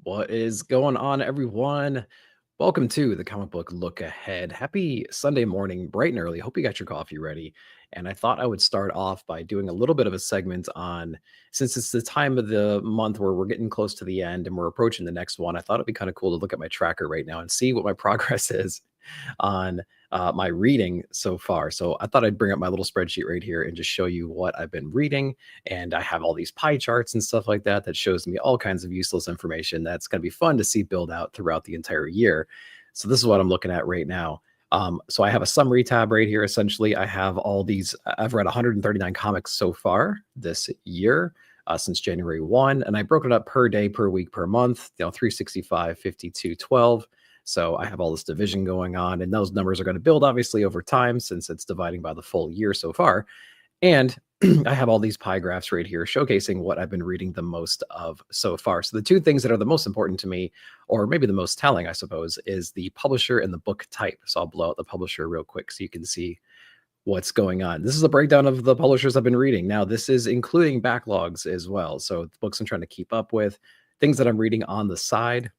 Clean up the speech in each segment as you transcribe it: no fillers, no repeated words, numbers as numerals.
What is going on, everyone? Welcome to the Comic Book Look Ahead. Happy Sunday morning, bright and early. Hope you got your coffee ready. And I thought I would start off by doing a little bit of a segment on, since it's the time of the month where we're getting close to the end and we're approaching the next one, I thought it'd be kind of cool to look at my tracker right now and see what my progress is on my reading so far. So I thought I'd bring up my little spreadsheet right here and just show you what I've been reading. And I have all these pie charts and stuff like that that shows me all kinds of useless information that's going to be fun to see build out throughout the entire year. So this is what I'm looking at right now. So I have a summary tab right here. Essentially, I have all these. I've read 139 comics so far this year. Since January 1, and I broke it up per day, per week, per month, 365, 52, 12. So I have all this division going on, and those numbers are going to build obviously over time since it's dividing by the full year so far. And I have all these pie graphs right here showcasing what I've been reading the most of so far. So the two things that are the most important to me, or maybe the most telling, I suppose, is the publisher and the book type. So I'll blow out the publisher real quick so you can see what's going on. This is a breakdown of the publishers I've been reading. Now, this is including backlogs as well. So the books I'm trying to keep up with, things that I'm reading on the side.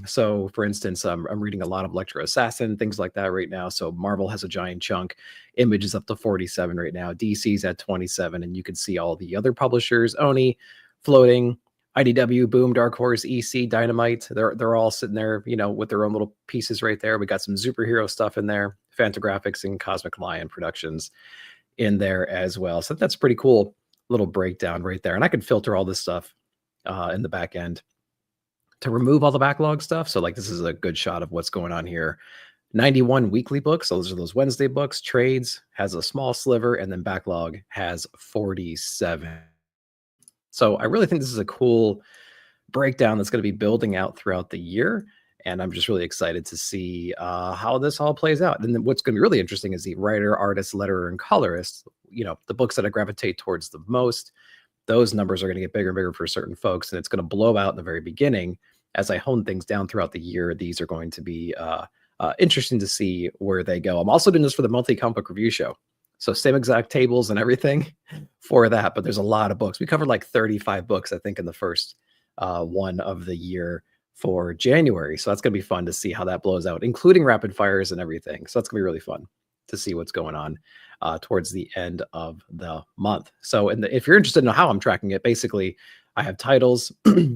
So, for instance, I'm reading a lot of Electro Assassin, things like that right now. So Marvel has a giant chunk. Image is up to 47 right now. DC's at 27. And you can see all the other publishers, Oni, Floating, IDW, Boom, Dark Horse, EC, Dynamite. They're all sitting there, with their own little pieces right there. We got some superhero stuff in there, Fantagraphics and Cosmic Lion Productions in there as well. So that's pretty cool little breakdown right there. And I can filter all this stuff in the back end to remove all the backlog stuff. So like this is a good shot of what's going on here. 91 weekly books. So those are those Wednesday books. Trades has a small sliver, and then backlog has 47. So I really think this is a cool breakdown that's going to be building out throughout the year. And I'm just really excited to see how this all plays out. And then what's going to be really interesting is the writer, artist, letterer, and colorist, the books that I gravitate towards the most. Those numbers are going to get bigger and bigger for certain folks. And it's going to blow out in the very beginning. As I hone things down throughout the year, these are going to be interesting to see where they go. I'm also doing this for the monthly comic book review show. So same exact tables and everything for that. But there's a lot of books. We covered like 35 books, I think, in the first one of the year for January. So that's going to be fun to see how that blows out, including rapid fires and everything. So that's going to be really fun to see what's going on towards the end of the month. So if you're interested in how I'm tracking it, basically I have titles,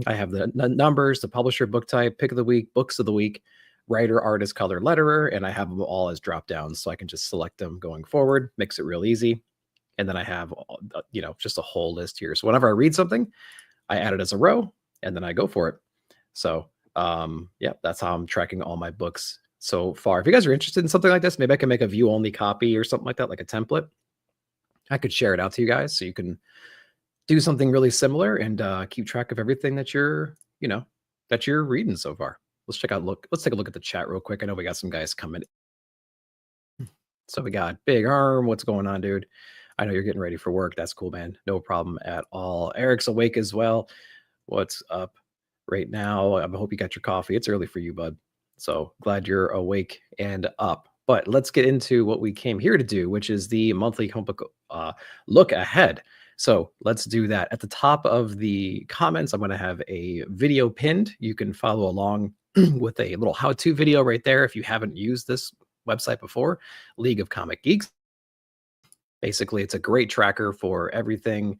I have the numbers, the publisher, book type, pick of the week, books of the week, writer, artist, color, letterer, and I have them all as drop downs. So I can just select them going forward, makes it real easy. And then I have, just a whole list here. So whenever I read something, I add it as a row and then I go for it. So that's how I'm tracking all my books so far. If you guys are interested in something like this, maybe I can make a view only copy or something like that, like a template. I could share it out to you guys so you can do something really similar and keep track of everything that you're reading so far. Let's take a look at the chat real quick. I know we got some guys coming. So we got Big Herm. What's going on, dude? I know you're getting ready for work. That's cool, man. No problem at all. Eric's awake as well. What's up right now? I hope you got your coffee. It's early for you, bud. So glad you're awake and up. But let's get into what we came here to do, which is the monthly comic book look ahead. So let's do that. At the top of the comments, I'm going to have a video pinned. You can follow along with a little how-to video right there if you haven't used this website before, League of Comic Geeks. Basically, it's a great tracker for everything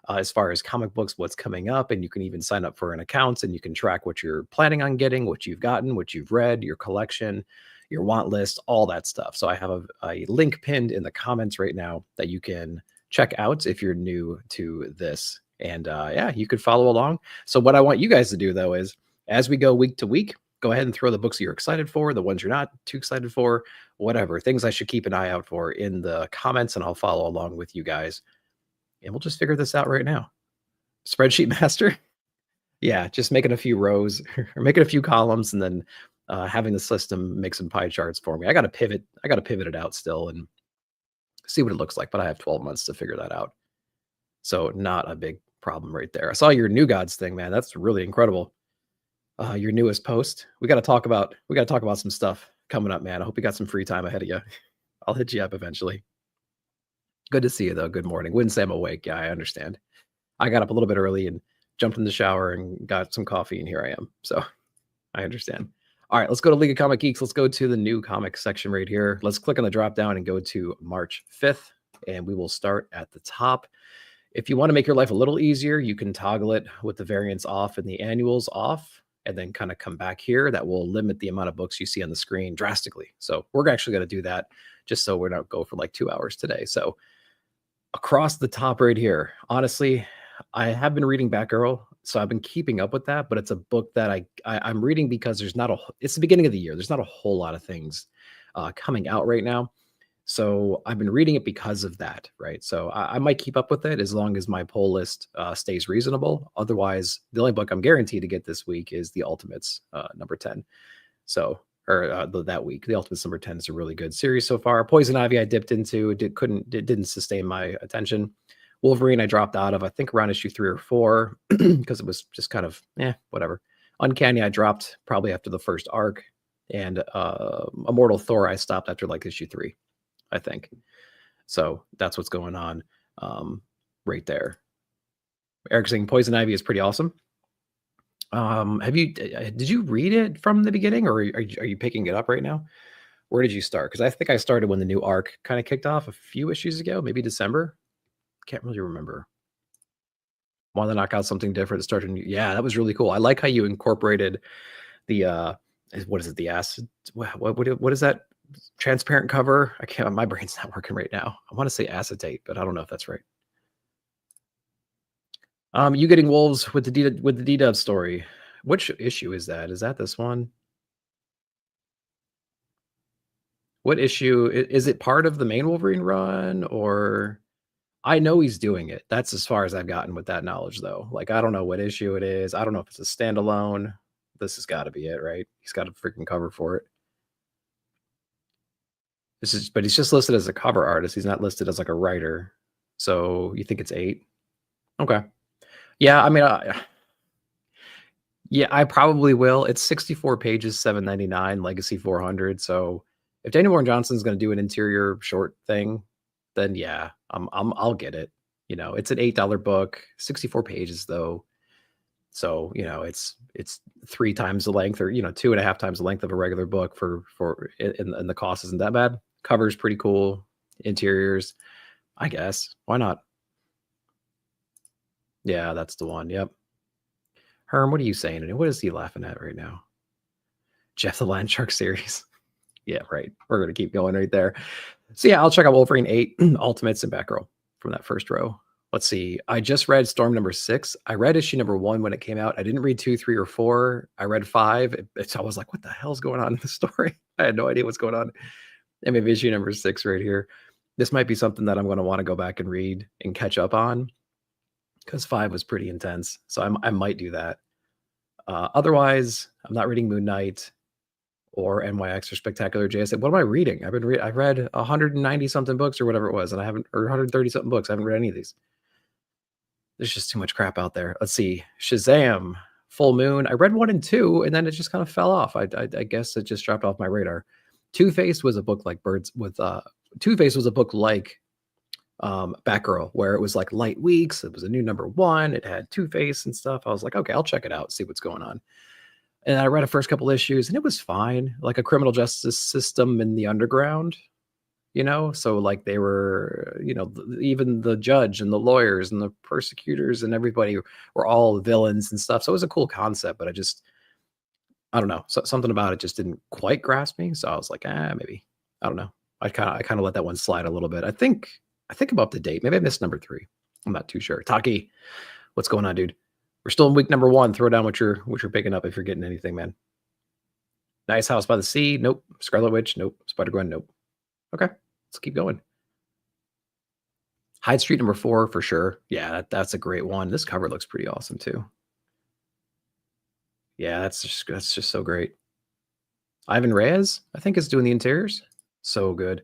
as far as comic books, what's coming up, and you can even sign up for an account and you can track what you're planning on getting, what you've gotten, what you've read, your collection, your want list, all that stuff. So I have a link pinned in the comments right now that you can check out if you're new to this. And you could follow along. So what I want you guys to do, though, is as we go week to week, go ahead and throw the books you're excited for, the ones you're not too excited for, whatever, things I should keep an eye out for in the comments, and I'll follow along with you guys. And we'll just figure this out right now. Spreadsheet master. Yeah, just making a few rows or making a few columns and then having the system make some pie charts for me. I got to pivot it out still and see what it looks like, but I have 12 months to figure that out. So not a big problem right there. I saw your New Gods thing, man. That's really incredible. Your newest post. We got to talk about some stuff coming up, man. I hope you got some free time ahead of you. I'll hit you up eventually. Good to see you, though. Good morning. Wouldn't say I'm awake. Yeah, I understand. I got up a little bit early and jumped in the shower and got some coffee, and here I am. So I understand. All right, let's go to League of Comic Geeks. Let's go to the new comic section right here. Let's click on the drop down and go to March 5th, and we will start at the top. If you want to make your life a little easier, you can toggle it with the variants off and the annuals off, and then kind of come back here. That will limit the amount of books you see on the screen drastically. So we're actually going to do that just so we're not go for like 2 hours today. So across the top right here, honestly, I have been reading Batgirl, so I've been keeping up with that, but it's a book that I'm reading because it's the beginning of the year. There's not a whole lot of things coming out right now. So I've been reading it because of that, right? So I might keep up with it as long as my pull list stays reasonable. Otherwise, the only book I'm guaranteed to get this week is the Ultimates number 10. So, or that week, the Ultimates number 10 is a really good series so far. Poison Ivy I dipped into, it didn't sustain my attention. Wolverine I dropped out of, I think around issue 3 or 4, because it was just kind of, whatever. Uncanny I dropped probably after the first arc, and Immortal Thor I stopped after like issue 3, I think. So that's what's going on right there. Eric saying Poison Ivy is pretty awesome. Did you read it from the beginning, or are you picking it up right now? Where did you start? Because I think I started when the new arc kind of kicked off a few issues ago, maybe December. Can't really remember. Want to knock out something different, start a new. Yeah, that was really cool. I like how you incorporated the what is it? The acid. What is that? Transparent cover. I can't. My brain's not working right now. I want to say acetate, but I don't know if that's right. You getting wolves with the D-Dub story. Which issue is that? Is that this one? What issue is it? Part of the main Wolverine run, or I know he's doing it. That's as far as I've gotten with that knowledge, though. Like, I don't know what issue it is. I don't know if it's a standalone. This has got to be it, right? He's got a freaking cover for it. But he's just listed as a cover artist. He's not listed as like a writer. So you think it's 8? Okay. Yeah, I mean, yeah, I probably will. It's 64 pages, $7.99, Legacy 400. So if Daniel Warren Johnson's going to do an interior short thing, then yeah, I'll get it. You know, it's an $8 book, 64 pages though. So, you know, it's 3 times the length, or, 2.5 times the length of a regular book and the cost isn't that bad. Cover's pretty cool. Interiors, I guess. Why not? Yeah, that's the one. Yep. Herm, what are you saying? What is he laughing at right now? Jeff the Land Shark series. Yeah, right. We're going to keep going right there. So yeah, I'll check out Wolverine 8, Ultimates, and Batgirl from that first row. Let's see. I just read Storm number 6. I read issue number 1 when it came out. I didn't read 2, 3, or 4. I read 5. I was like, what the hell's going on in the story? I had no idea what's going on. And maybe issue number 6 right here. This might be something that I'm going to want to go back and read and catch up on, because 5 was pretty intense. So I might do that. Otherwise, I'm not reading Moon Knight or NYX or Spectacular JSA. What am I reading? I've read 190 something books or whatever it was, and or 130 something books. I haven't read any of these. There's just too much crap out there. Let's see. Shazam, Full Moon. I read 1 and 2, and then it just kind of fell off. I guess it just dropped off my radar. Two-Face was a book like Two-Face was a book like Batgirl, where it was like light weeks. It was a new number 1. It had Two-Face and stuff. I was like, okay, I'll check it out, see what's going on. And I read the first couple issues, and it was fine. Like a criminal justice system in the underground, So like they were, even the judge and the lawyers and the persecutors and everybody were all villains and stuff. So it was a cool concept, but I don't know. Something about it just didn't quite grasp me. So I was like, maybe. I don't know. I kind of let that one slide a little bit. I think I'm up to date. Maybe I missed number 3. I'm not too sure. Taqi, what's going on, dude? We're still in week number 1. Throw down what you're picking up if you're getting anything, man. Nice House by the Sea. Nope. Scarlet Witch. Nope. Spider-Gwen. Nope. Okay. Let's keep going. Hyde Street number 4 for sure. Yeah, that's a great one. This cover looks pretty awesome too. Yeah, that's just so great. Ivan Reyes, I think, is doing the interiors. So good.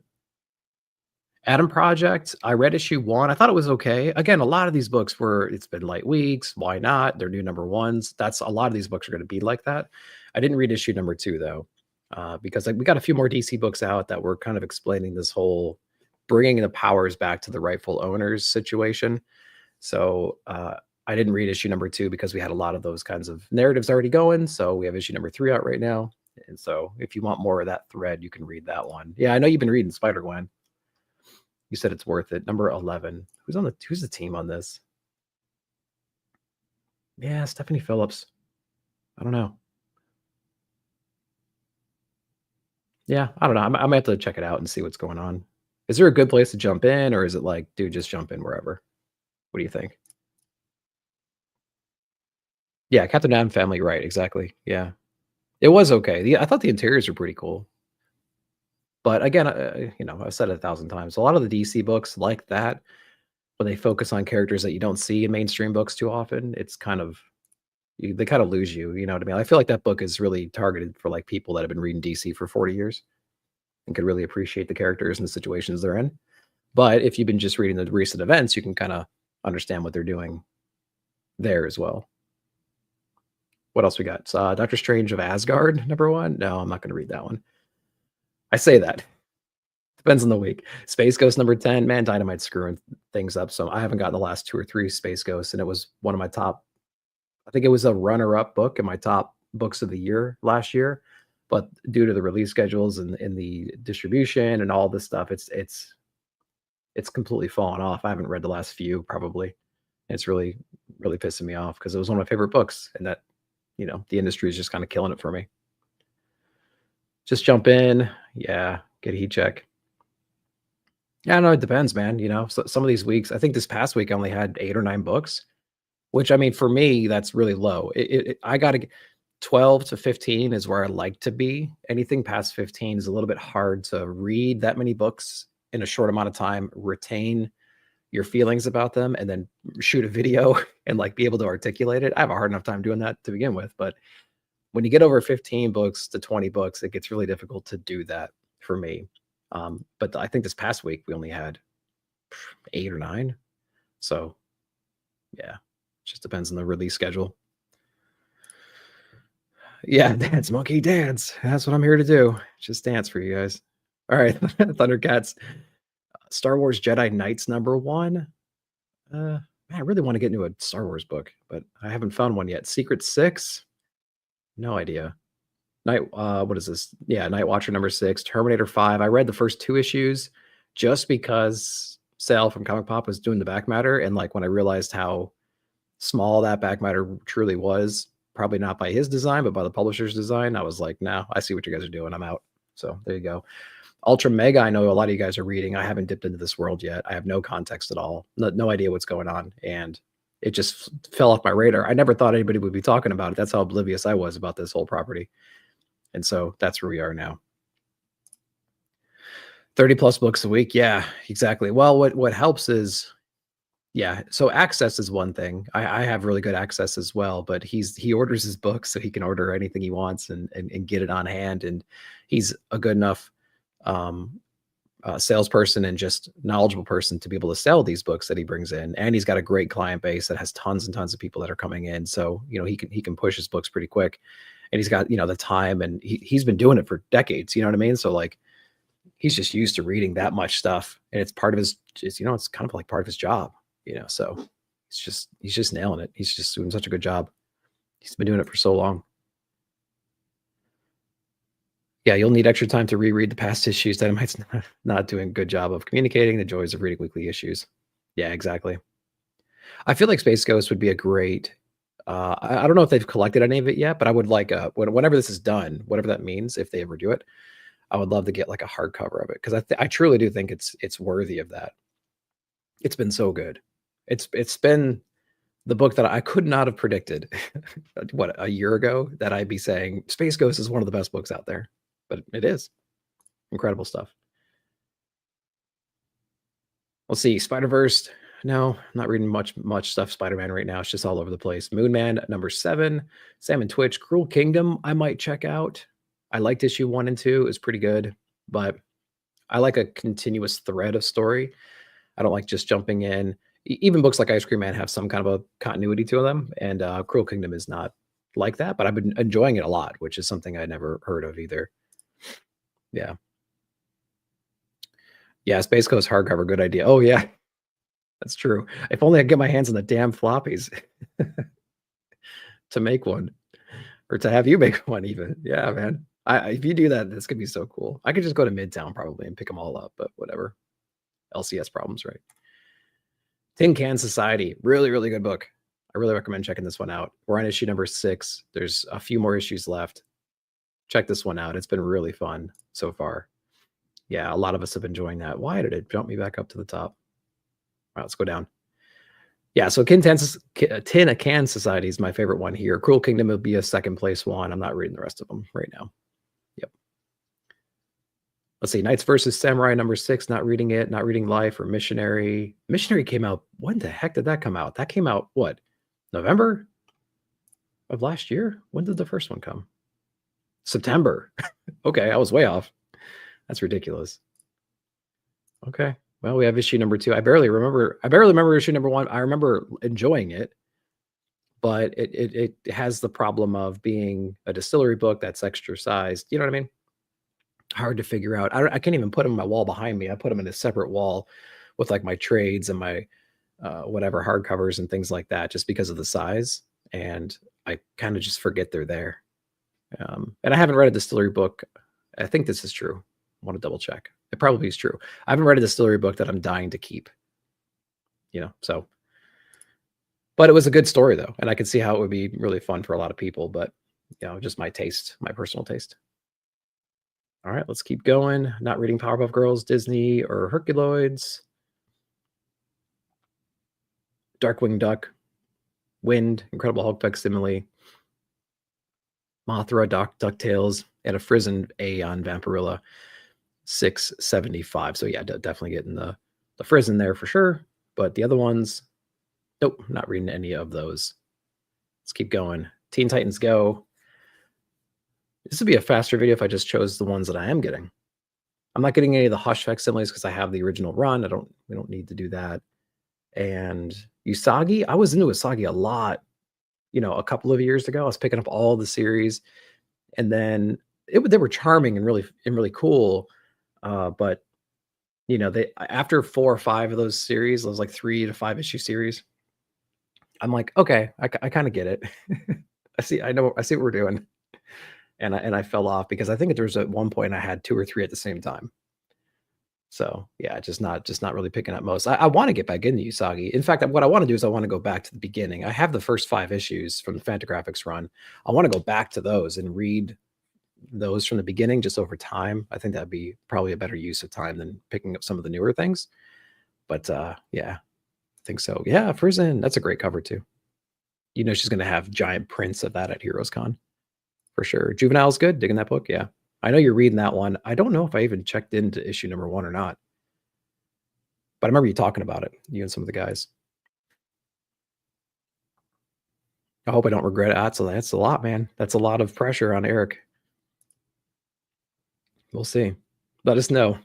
Adam Project, I read issue 1. I thought it was okay. Again, a lot of these books it's been light weeks. Why not? They're new number 1s. A lot of these books are going to be like that. I didn't read issue number 2 though, because we got a few more DC books out that were kind of explaining this whole bringing the powers back to the rightful owners situation. So I didn't read issue number 2 because we had a lot of those kinds of narratives already going, so we have issue number 3 out right now, and so if you want more of that thread, you can read that one. Yeah, I know you've been reading Spider-Gwen. You said it's worth it. Number 11. Who's the team on this? Yeah, Stephanie Phillips. I don't know. Yeah, I don't know. I might have to check it out and see what's going on. Is there a good place to jump in, or is it like, dude, just jump in wherever? What do you think? Yeah, Captain Adam Family, right, exactly, yeah. It was okay. I thought the interiors were pretty cool, but again, I've said it 1,000 times, a lot of the DC books like that, when they focus on characters that you don't see in mainstream books too often, it's kind of they kinda lose you, you know what I mean? I feel like that book is really targeted for, like, people that have been reading DC for 40 years and could really appreciate the characters and the situations they're in, but if you've been just reading the recent events, you can kinda understand what they're doing there as well. What else we got? Doctor Strange of Asgard, number 1? No, I'm not gonna read that one. I say that. Depends on the week. Space Ghost number 10, man, Dynamite's screwing things up, so I haven't gotten the last 2 or 3 Space Ghosts, and it was one of my top I think it was a runner-up book in my top books of the year last year, but due to the release schedules and the distribution and all this stuff, it's completely fallen off. I haven't read the last few probably. It's really, really pissing me off because it was one of my favorite books, and that, the industry is just kinda killing it for me. Just jump in. Yeah, get a heat check. Yeah, no, it depends, man, some of these weeks I think this past week I only had 8 or 9 books, which, I mean, for me, that's really low. I gotta get 12 to 15 is where I like to be. Anything past 15 is a little bit hard to read that many books in a short amount of time, retain your feelings about them, and then shoot a video and, like, be able to articulate it. I have a hard enough time doing that to begin with, but when you get over 15 books to 20 books, it gets really difficult to do that for me. But I think this past week we only had 8 or 9. So, yeah, just depends on the release schedule. Yeah, dance, monkey, dance. That's what I'm here to do. Just dance for you guys. All right, Thundercats, Star Wars Jedi Knights number 1. Man, I really want to get into a Star Wars book, but I haven't found one yet. Secret 6? No idea. What is this? Yeah, Night Watcher number 6, Terminator 5. I read the first 2 issues just because Sal from Comic Pop was doing the back matter, and, like, when I realized how small that back matter truly was, probably not by his design, but by the publisher's design, I was like, "No, I see what you guys are doing. I'm out." So, there you go. Ultra Mega, I know a lot of you guys are reading. I haven't dipped into this world yet. I have no context at all. No idea what's going on, and it just fell off my radar. I never thought anybody would be talking about it. That's how oblivious I was about this whole property. And so that's where we are now. 30 plus books a week. Yeah, exactly. Well, what helps is, yeah, so access is one thing. I have really good access as well, but he orders his books so he can order anything he wants and get it on hand. And he's a good enough salesperson and just knowledgeable person to be able to sell these books that he brings in. And he's got a great client base that has tons and tons of people that are coming in. So, he can push his books pretty quick. And he's got, the time, and he's been doing it for decades, you know what I mean? So, like, he's just used to reading that much stuff, and it's part of his, it's kind of like part of his job, so he's just nailing it. He's just doing such a good job. He's been doing it for so long. Yeah, you'll need extra time to reread the past issues. That Dynamite's not doing a good job of communicating the joys of reading weekly issues. Yeah, exactly. I feel like Space Ghost would be a great. I don't know if they've collected any of it yet, but I would like whenever this is done, whatever that means, if they ever do it, I would love to get like a hardcover of it because I truly do think it's worthy of that. It's been so good. It's been the book that I could not have predicted what, a year ago, that I'd be saying Space Ghost is one of the best books out there, but it is incredible stuff. Let's see, Spider-Verse. No, I'm not reading much stuff Spider-Man right now. It's just all over the place. Moon Man number 7, Sam and Twitch, Cruel Kingdom. I might check out. I liked issue 1 and 2. It was pretty good, but I like a continuous thread of story. I don't like just jumping in. Even books like Ice Cream Man have some kind of a continuity to them, and Cruel Kingdom is not like that, but I've been enjoying it a lot, which is something I never heard of either. Yeah. Yeah, Space Coast hardcover, good idea. Oh, yeah. That's true. If only I could get my hands on the damn floppies to make one, or to have you make one even. Yeah, man. If you do that, this could be so cool. I could just go to Midtown probably and pick them all up, but whatever. LCS problems, right? Tin Can Society, really, really good book. I really recommend checking this one out. We're on issue number 6. There's a few more issues left. Check this one out. It's been really fun so far. Yeah, a lot of us have been enjoying that. Why did it jump me back up to the top? All right, let's go down. Yeah, so Tin Can Society is my favorite one here. Cruel Kingdom will be a second place one. I'm not reading the rest of them right now. Yep. Let's see, Knights versus Samurai number 6, not reading it, not reading Life or Missionary. Missionary came out, when the heck did that come out? That came out, what, November of last year? When did the first one come? September. Okay, I was way off. That's ridiculous. Okay, well, we have issue number 2. I barely remember issue number 1. I remember enjoying it, but it has the problem of being a distillery book that's extra sized. You know what I mean? Hard to figure out. I can't even put them on my wall behind me. I put them in a separate wall with like my trades and my whatever hardcovers and things like that, just because of the size. And I kind of just forget they're there. And I haven't read a distillery book. I think this is true. I want to double check. It probably is true. I haven't read a distillery book that I'm dying to keep. So. But it was a good story though, and I could see how it would be really fun for a lot of people. But just my taste, my personal taste. All right, let's keep going. Not reading Powerpuff Girls, Disney, or Herculoids. Darkwing Duck, Wind, Incredible Hulk facsimile, Mothra, DuckTales, and a Frizzen A on Vampirilla, 675. So yeah, definitely getting the Frizzen there for sure. But the other ones, nope, not reading any of those. Let's keep going. Teen Titans Go. This would be a faster video if I just chose the ones that I am getting. I'm not getting any of the Hush facsimiles because I have the original run. We don't need to do that. And Usagi, I was into Usagi a lot, a couple of years ago. I was picking up all the series, and then they were charming and really cool. But they, after 4 or 5 of those series, those like 3 to 5 issue series, I'm like, okay, I kind of get it. I see what we're doing. And I fell off because I think there was at one point I had 2 or 3 at the same time. So yeah, just not really picking up most. I want to get back into Usagi. In fact, what I want to do is I want to go back to the beginning. I have the first 5 issues from the Fantagraphics run. I want to go back to those and read those from the beginning just over time. I think that'd be probably a better use of time than picking up some of the newer things. But yeah, I think so. Yeah, Frizzen, that's a great cover too. She's going to have giant prints of that at Heroes Con. For sure. Juvenile's good. Digging that book. Yeah. I know you're reading that one. I don't know if I even checked into issue number 1 or not. But I remember you talking about it, you and some of the guys. I hope I don't regret it. That's a lot, man. That's a lot of pressure on Eric. We'll see. Let us know.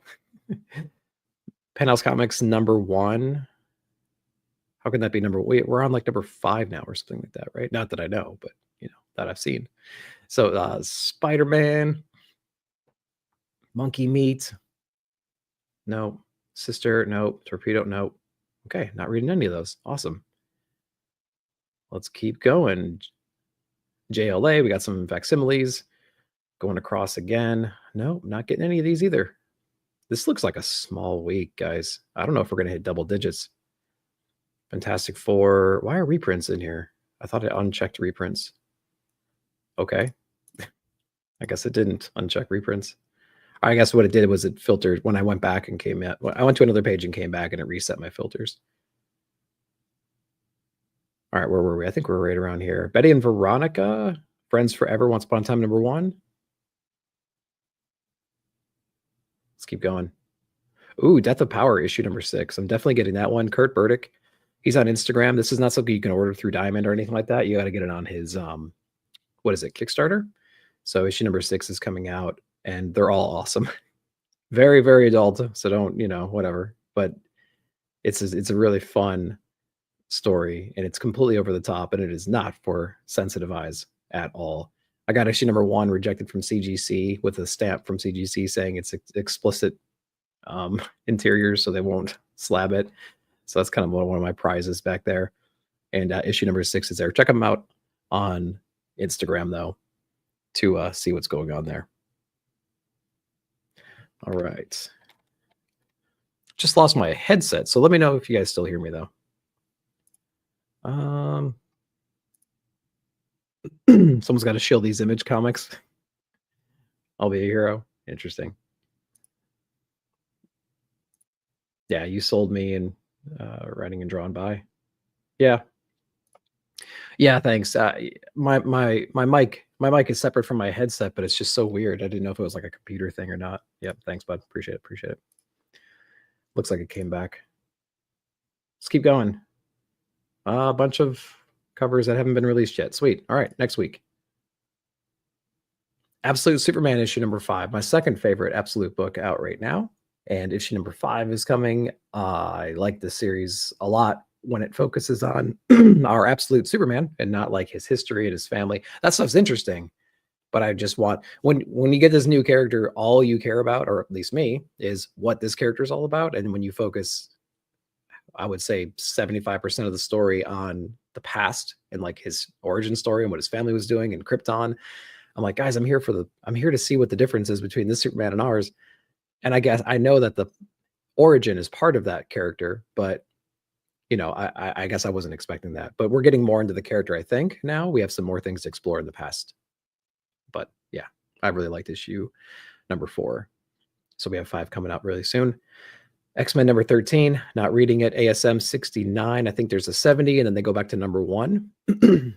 Penthouse Comics number 1. How can that be number? Wait, we're on like number 5 now or something like that, right? Not that I know, but that I've seen. So Spider-Man, Monkey Meat, no. Sister, no. Torpedo, no. Okay, not reading any of those. Awesome. Let's keep going. JLA, we got some facsimiles. Going across again. No, not getting any of these either. This looks like a small week, guys. I don't know if we're going to hit double digits. Fantastic Four. Why are reprints in here? I thought I unchecked reprints. Okay. I guess it didn't uncheck reprints. I guess what it did was it filtered when I went back and came at. I went to another page and came back and it reset my filters. All right, where were we? I think we're right around here. Betty and Veronica, Friends Forever, Once Upon a Time number 1. Let's keep going. Ooh, Death of Power issue number 6. I'm definitely getting that one. Kurt Burdick. He's on Instagram. This is not something you can order through Diamond or anything like that. You got to get it on his what is it, Kickstarter? So issue number 6 is coming out, and they're all awesome. Very, very adult. So don't, whatever. But it's a really fun story, and it's completely over the top, and it is not for sensitive eyes at all. I got issue number 1 rejected from CGC with a stamp from CGC saying it's explicit interiors, so they won't slab it. So that's kind of one of my prizes back there. And issue number 6 is there. Check them out on Instagram, though, to see what's going on there. All right. Just lost my headset, so let me know if you guys still hear me, though. Someone's got to shield these Image comics. I'll be a hero. Interesting. Yeah, you sold me in writing and drawn by. Yeah. Yeah, thanks. My mic is separate from my headset, but it's just so weird. I didn't know if it was like a computer thing or not. Yep, thanks, bud. Appreciate it. Looks like it came back. Let's keep going. A bunch of covers that haven't been released yet. Sweet. All right, next week. Absolute Superman issue number 5, my second favorite Absolute book out right now. And issue number 5 is coming. I like this series a lot when it focuses on our Absolute Superman and not like his history and his family. That stuff's interesting. But I just want, when you get this new character, all you care about, or at least me, is what this character is all about. And when you focus, I would say 75% of the story on the past and like his origin story and what his family was doing in Krypton, I'm like, guys, I'm here to see what the difference is between this Superman and ours. And I guess I know that the origin is part of that character, but you know, I guess I wasn't expecting that. But we're getting more into the character, I think. Now we have some more things to explore in the past. But yeah, I really liked issue number 4. So we have 5 coming out really soon. X-Men number 13, not reading it. ASM 69. I think there's a 70, and then they go back to number 1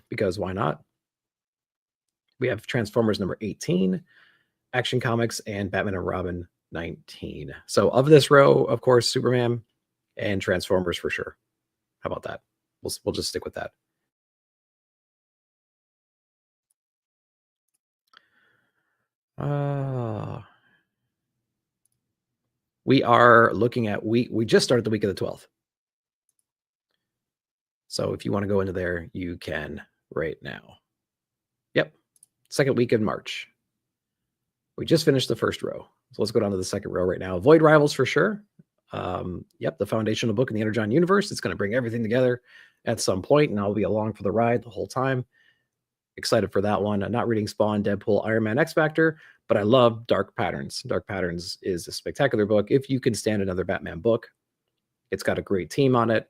because why not? We have Transformers number 18, Action Comics, and Batman and Robin 19. So of this row, of course, Superman and Transformers for sure. How about that? We'll just stick with that. We are looking at we just started the week of the 12th. So if you want to go into there, you can right now. Yep. Second week in March. We just finished the first row. So let's go down to the second row right now. Void Rivals for sure. Yep, the foundational book in the Energon universe. It's going to bring everything together at some point, and I'll be along for the ride the whole time. Excited for that one. I'm not reading Spawn, Deadpool, Iron Man, X Factor, but I love Dark Patterns. Dark Patterns is a spectacular book. If you can stand another Batman book, it's got a great team on it,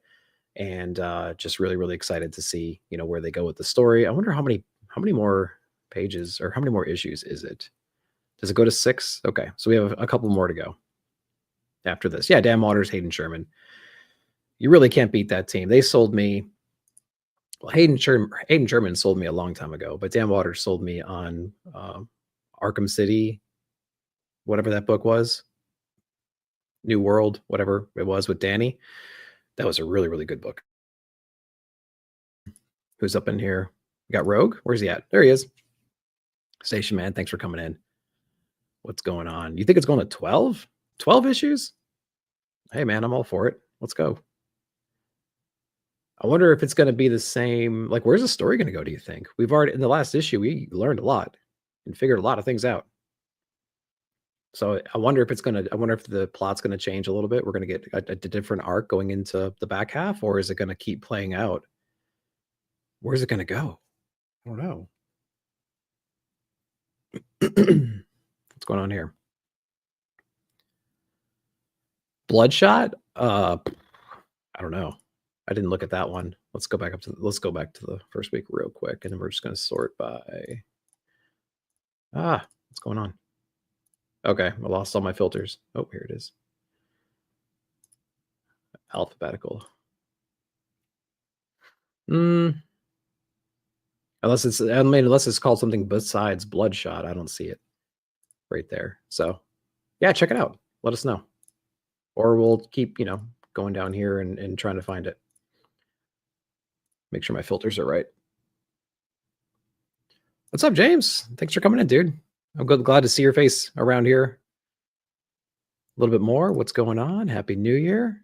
and just really, really excited to see where they go with the story. I wonder how many more pages or how many more issues is it? Does it go to 6? Okay, so we have a couple more to go after this. Yeah, Dan Waters, Hayden Sherman. You really can't beat that team. They sold me. Well, Hayden Sherman sold me a long time ago, but Dan Waters sold me on Arkham City, whatever that book was, New World, whatever it was with Danny. That was a really, really good book. Who's up in here? We got Rogue. Where's he at? There he is. Station Man, thanks for coming in. What's going on? You think it's going to 12? 12 issues? Hey, man, I'm all for it. Let's go. I wonder if it's going to be the same. Like, where's the story going to go, do you think? We've already, in the last issue, we learned a lot and figured a lot of things out. So I wonder if the plot's going to change a little bit. We're going to get a different arc going into the back half, or is it going to keep playing out? Where's it going to go? I don't know. What's going on here? Bloodshot? I don't know. I didn't look at that one. Let's go back to the first week real quick, and then we're just going to sort by. What's going on? Okay, I lost all my filters. Oh, here it is. Alphabetical. Unless it's called something besides Bloodshot. I don't see it right there. So yeah, check it out. Let us know. Or we'll keep, going down here and trying to find it. Make sure my filters are right. What's up, James? Thanks for coming in, dude. I'm glad to see your face around here a little bit more. What's going on? Happy New Year.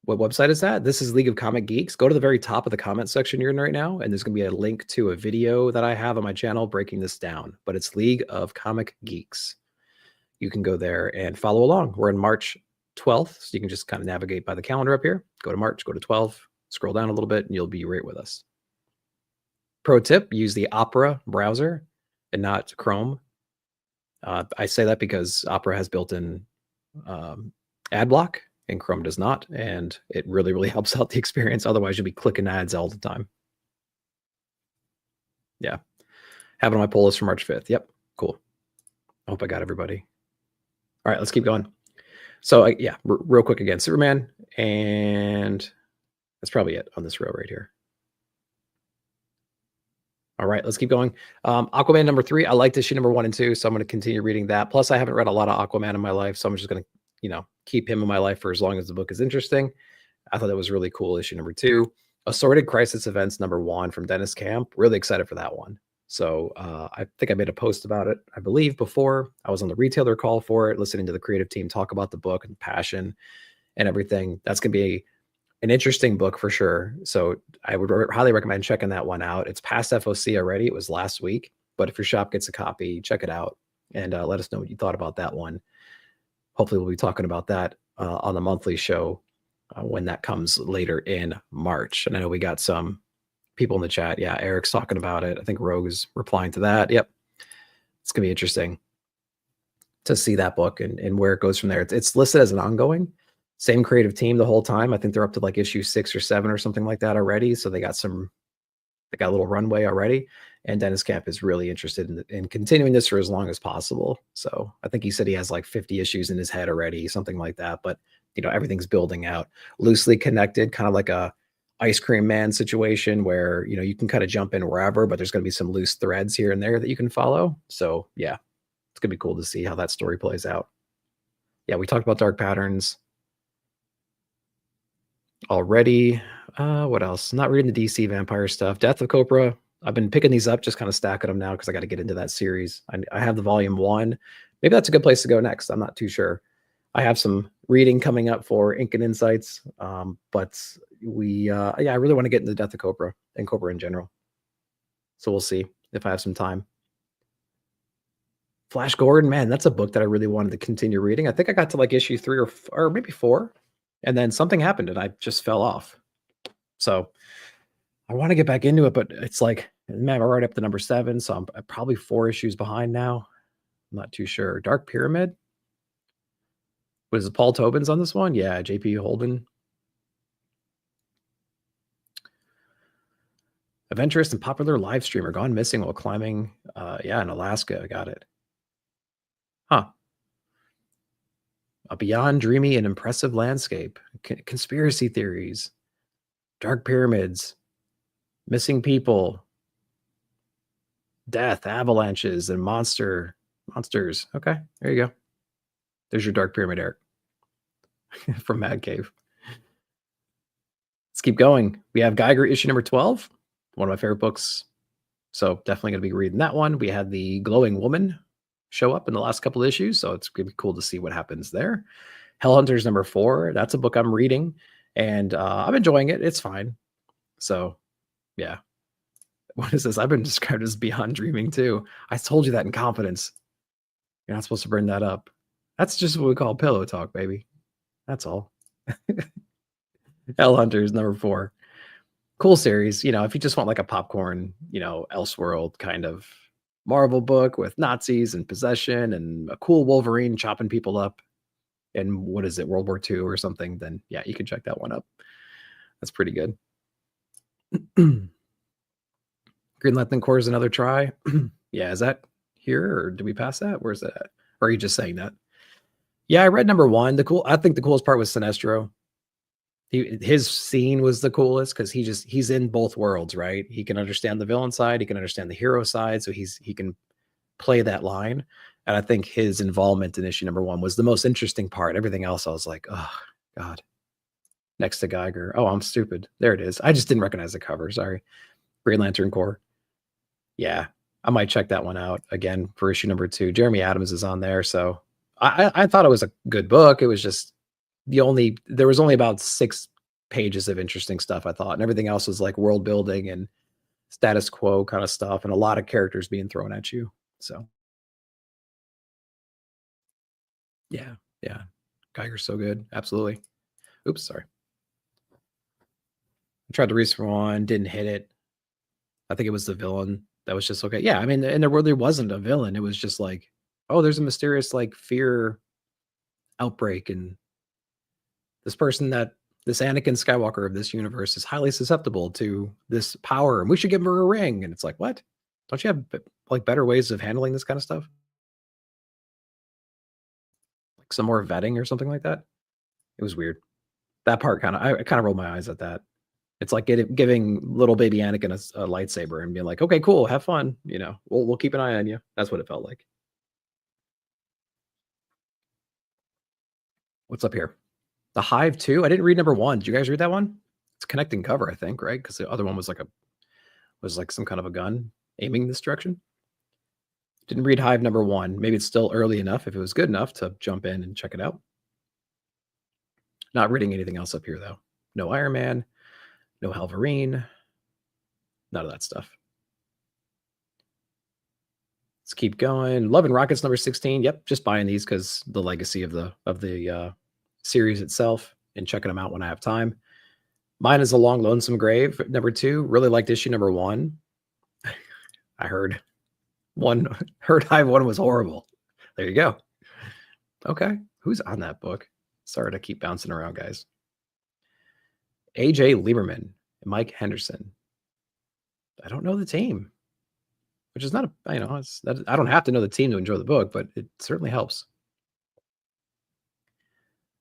What website is that? This is League of Comic Geeks. Go to the very top of the comment section you're in right now, and there's going to be a link to a video that I have on my channel breaking this down. But it's League of Comic Geeks. You can go there and follow along. We're in March 12th. So you can just kind of navigate by the calendar up here. Go to March, go to 12, scroll down a little bit, and you'll be right with us. Pro tip, use the Opera browser and not Chrome. I say that because Opera has built-in ad block and Chrome does not, and it really, really helps out the experience. Otherwise, you'll be clicking ads all the time. Yeah. Have it on my poll list for March 5th. Yep. Cool. I hope I got everybody. All right, let's keep going. So yeah, real quick again, Superman, and that's probably it on this row right here. All right, let's keep going. Aquaman number 3. I liked issue number 1 and 2, so I'm going to continue reading that. Plus, I haven't read a lot of Aquaman in my life, so I'm just going to, keep him in my life for as long as the book is interesting. I thought that was really cool. Issue number 2, Assorted Crisis Events number 1 from Dennis Camp. Really excited for that one. So I think I made a post about it, I believe, before. I was on the retailer call for it, listening to the creative team talk about the book and passion and everything. That's going to be an interesting book for sure. So I would highly recommend checking that one out. It's past FOC already. It was last week, but if your shop gets a copy, check it out and let us know what you thought about that one. Hopefully we'll be talking about that on the monthly show when that comes later in March. And I know we got some people in the chat. Yeah, Eric's talking about it. I think Rogue's replying to that. Yep. It's going to be interesting to see that book and where it goes from there. It's listed as an ongoing. Same creative team the whole time. I think they're up to like issue 6 or 7 or something like that already. So they got a little runway already. And Dennis Camp is really interested in continuing this for as long as possible. So I think he said he has like 50 issues in his head already, something like that. But everything's building out, loosely connected, kind of like a Ice Cream Man situation where you can kind of jump in wherever, but there's going to be some loose threads here and there that you can follow. So yeah, it's gonna be cool to see how that story plays out. Yeah, we talked about Dark Patterns already. What else? Not reading the DC vampire stuff. Death of Cobra. I've been picking these up, just kind of stacking them now because I got to get into that series. I have the volume 1. Maybe that's a good place to go next. I'm not too sure. I have some reading coming up for Ink and Insights, but I really want to get into Death of Cobra and Cobra in general. So we'll see if I have some time. Flash Gordon, man, that's a book that I really wanted to continue reading. I think I got to like issue 3 or maybe 4. And then something happened and I just fell off. So I want to get back into it, but it's like, man, we're right up to number 7. So I'm probably 4 issues behind now. I'm not too sure. Dark Pyramid. Was it Paul Tobin's on this one? Yeah, JP Holden. Adventurous and popular live streamer gone missing while climbing. In Alaska. I got it. Huh. A beyond dreamy and impressive landscape, conspiracy theories, dark pyramids, missing people, death, avalanches, and monsters. Okay, there you go. There's your Dark Pyramid, Eric, from Mad Cave. Let's keep going. We have Geiger issue number 12, one of my favorite books. So definitely going to be reading that one. We had the Glowing Woman show up in the last couple of issues, so it's going to be cool to see what happens there. Hellhunters number 4, that's a book I'm reading, and I'm enjoying it. It's fine. So, yeah. What is this? I've been described as beyond dreaming too. I told you that in confidence. You're not supposed to bring that up. That's just what we call pillow talk, baby. That's all. Hellhunters number 4. Cool series. If you just want like a popcorn, Elseworld kind of Marvel book with Nazis and possession and a cool Wolverine chopping people up in, what is it, World War II or something, then yeah, you can check that one up. That's pretty good. Green Lantern Corps is another try. Yeah, is that here or did we pass that? Where's that at? Or are you just saying that? Yeah, I read number 1. I think the coolest part was Sinestro. His scene was the coolest because he's in both worlds, right? He can understand the villain side, he can understand the hero side, so he can play that line. And I think his involvement in issue number 1 was the most interesting part. Everything else, I was like, oh God. Next to Geiger. Oh, I'm stupid. There it is. I just didn't recognize the cover. Sorry. Green Lantern Corps. Yeah, I might check that one out again for issue number 2. Jeremy Adams is on there, so I thought it was a good book. It was just there was only about 6 pages of interesting stuff, I thought, and everything else was like world building and status quo kind of stuff, and a lot of characters being thrown at you. So yeah. Geiger's so good. Absolutely. Oops, sorry. I tried to reach for one, didn't hit it. I think it was the villain that was just okay. Yeah, I mean, and there really wasn't a villain. It was just like, oh, there's a mysterious like fear outbreak, and this Anakin Skywalker of this universe is highly susceptible to this power, and we should give her a ring. And it's like, what? Don't you have like better ways of handling this kind of stuff? Like some more vetting or something like that? It was weird. That part I kind of rolled my eyes at that. It's like giving little baby Anakin a lightsaber and being like, okay, cool, have fun. We'll keep an eye on you. That's what it felt like. What's up here? The Hive 2. I didn't read number 1. Did you guys read that one? It's connecting cover, I think, right? Because the other one was like some kind of a gun aiming this direction. Didn't read Hive number 1. Maybe it's still early enough if it was good enough to jump in and check it out. Not reading anything else up here though. No Iron Man, no Halverine, none of that stuff. Let's keep going. Love and Rockets number 16. Yep, just buying these because the legacy of the series itself and checking them out when I have time. Mine is A Long Lonesome Grave number 2. Really liked issue number 1. I heard Hive 1 was horrible. There you go. Okay, who's on that book? Sorry to keep bouncing around, guys. AJ Lieberman and Mike Henderson. I don't know the team, which is not I don't have to know the team to enjoy the book, but it certainly helps.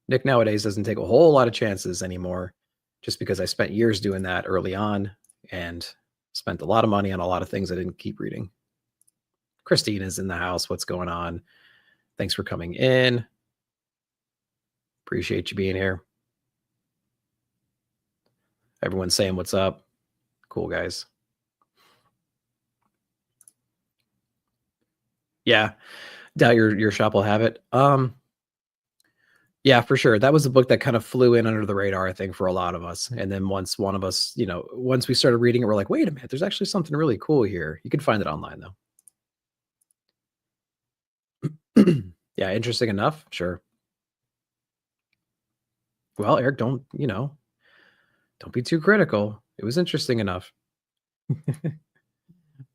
Nick nowadays doesn't take a whole lot of chances anymore, just because I spent years doing that early on and spent a lot of money on a lot of things I didn't keep reading. Christine is in the house. What's going on? Thanks for coming in. Appreciate you being here. Everyone's saying what's up. Cool, guys. Yeah, doubt your shop will have it. Yeah, for sure. That was a book that kind of flew in under the radar, I think, for a lot of us. And then once one of us, once we started reading it, we're like, wait a minute, there's actually something really cool here. You can find it online though. Yeah, interesting enough. Sure. Well, Eric, don't be too critical. It was interesting enough.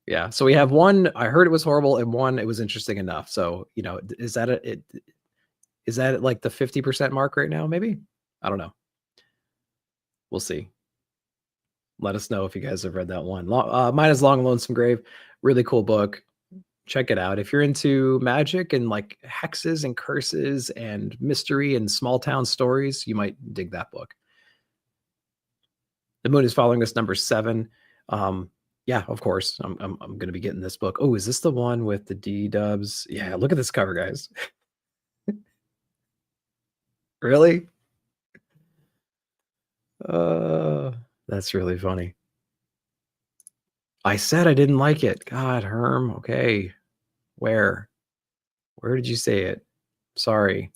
Yeah. So we have one, I heard it was horrible, and one, it was interesting enough. So, is that at like the 50% mark right now? Maybe? I don't know. We'll see. Let us know if you guys have read that one. Mine is Long Lonesome Grave. Really cool book. Check it out. If you're into magic and like hexes and curses and mystery and small town stories, you might dig that book. The Moon is Following Us number 7. Yeah, of course. I'm going to be getting this book. Oh, is this the one with the D-dubs? Yeah, look at this cover, guys. Really? That's really funny. I said I didn't like it. God, Herm. Okay. Where did you say it? Sorry.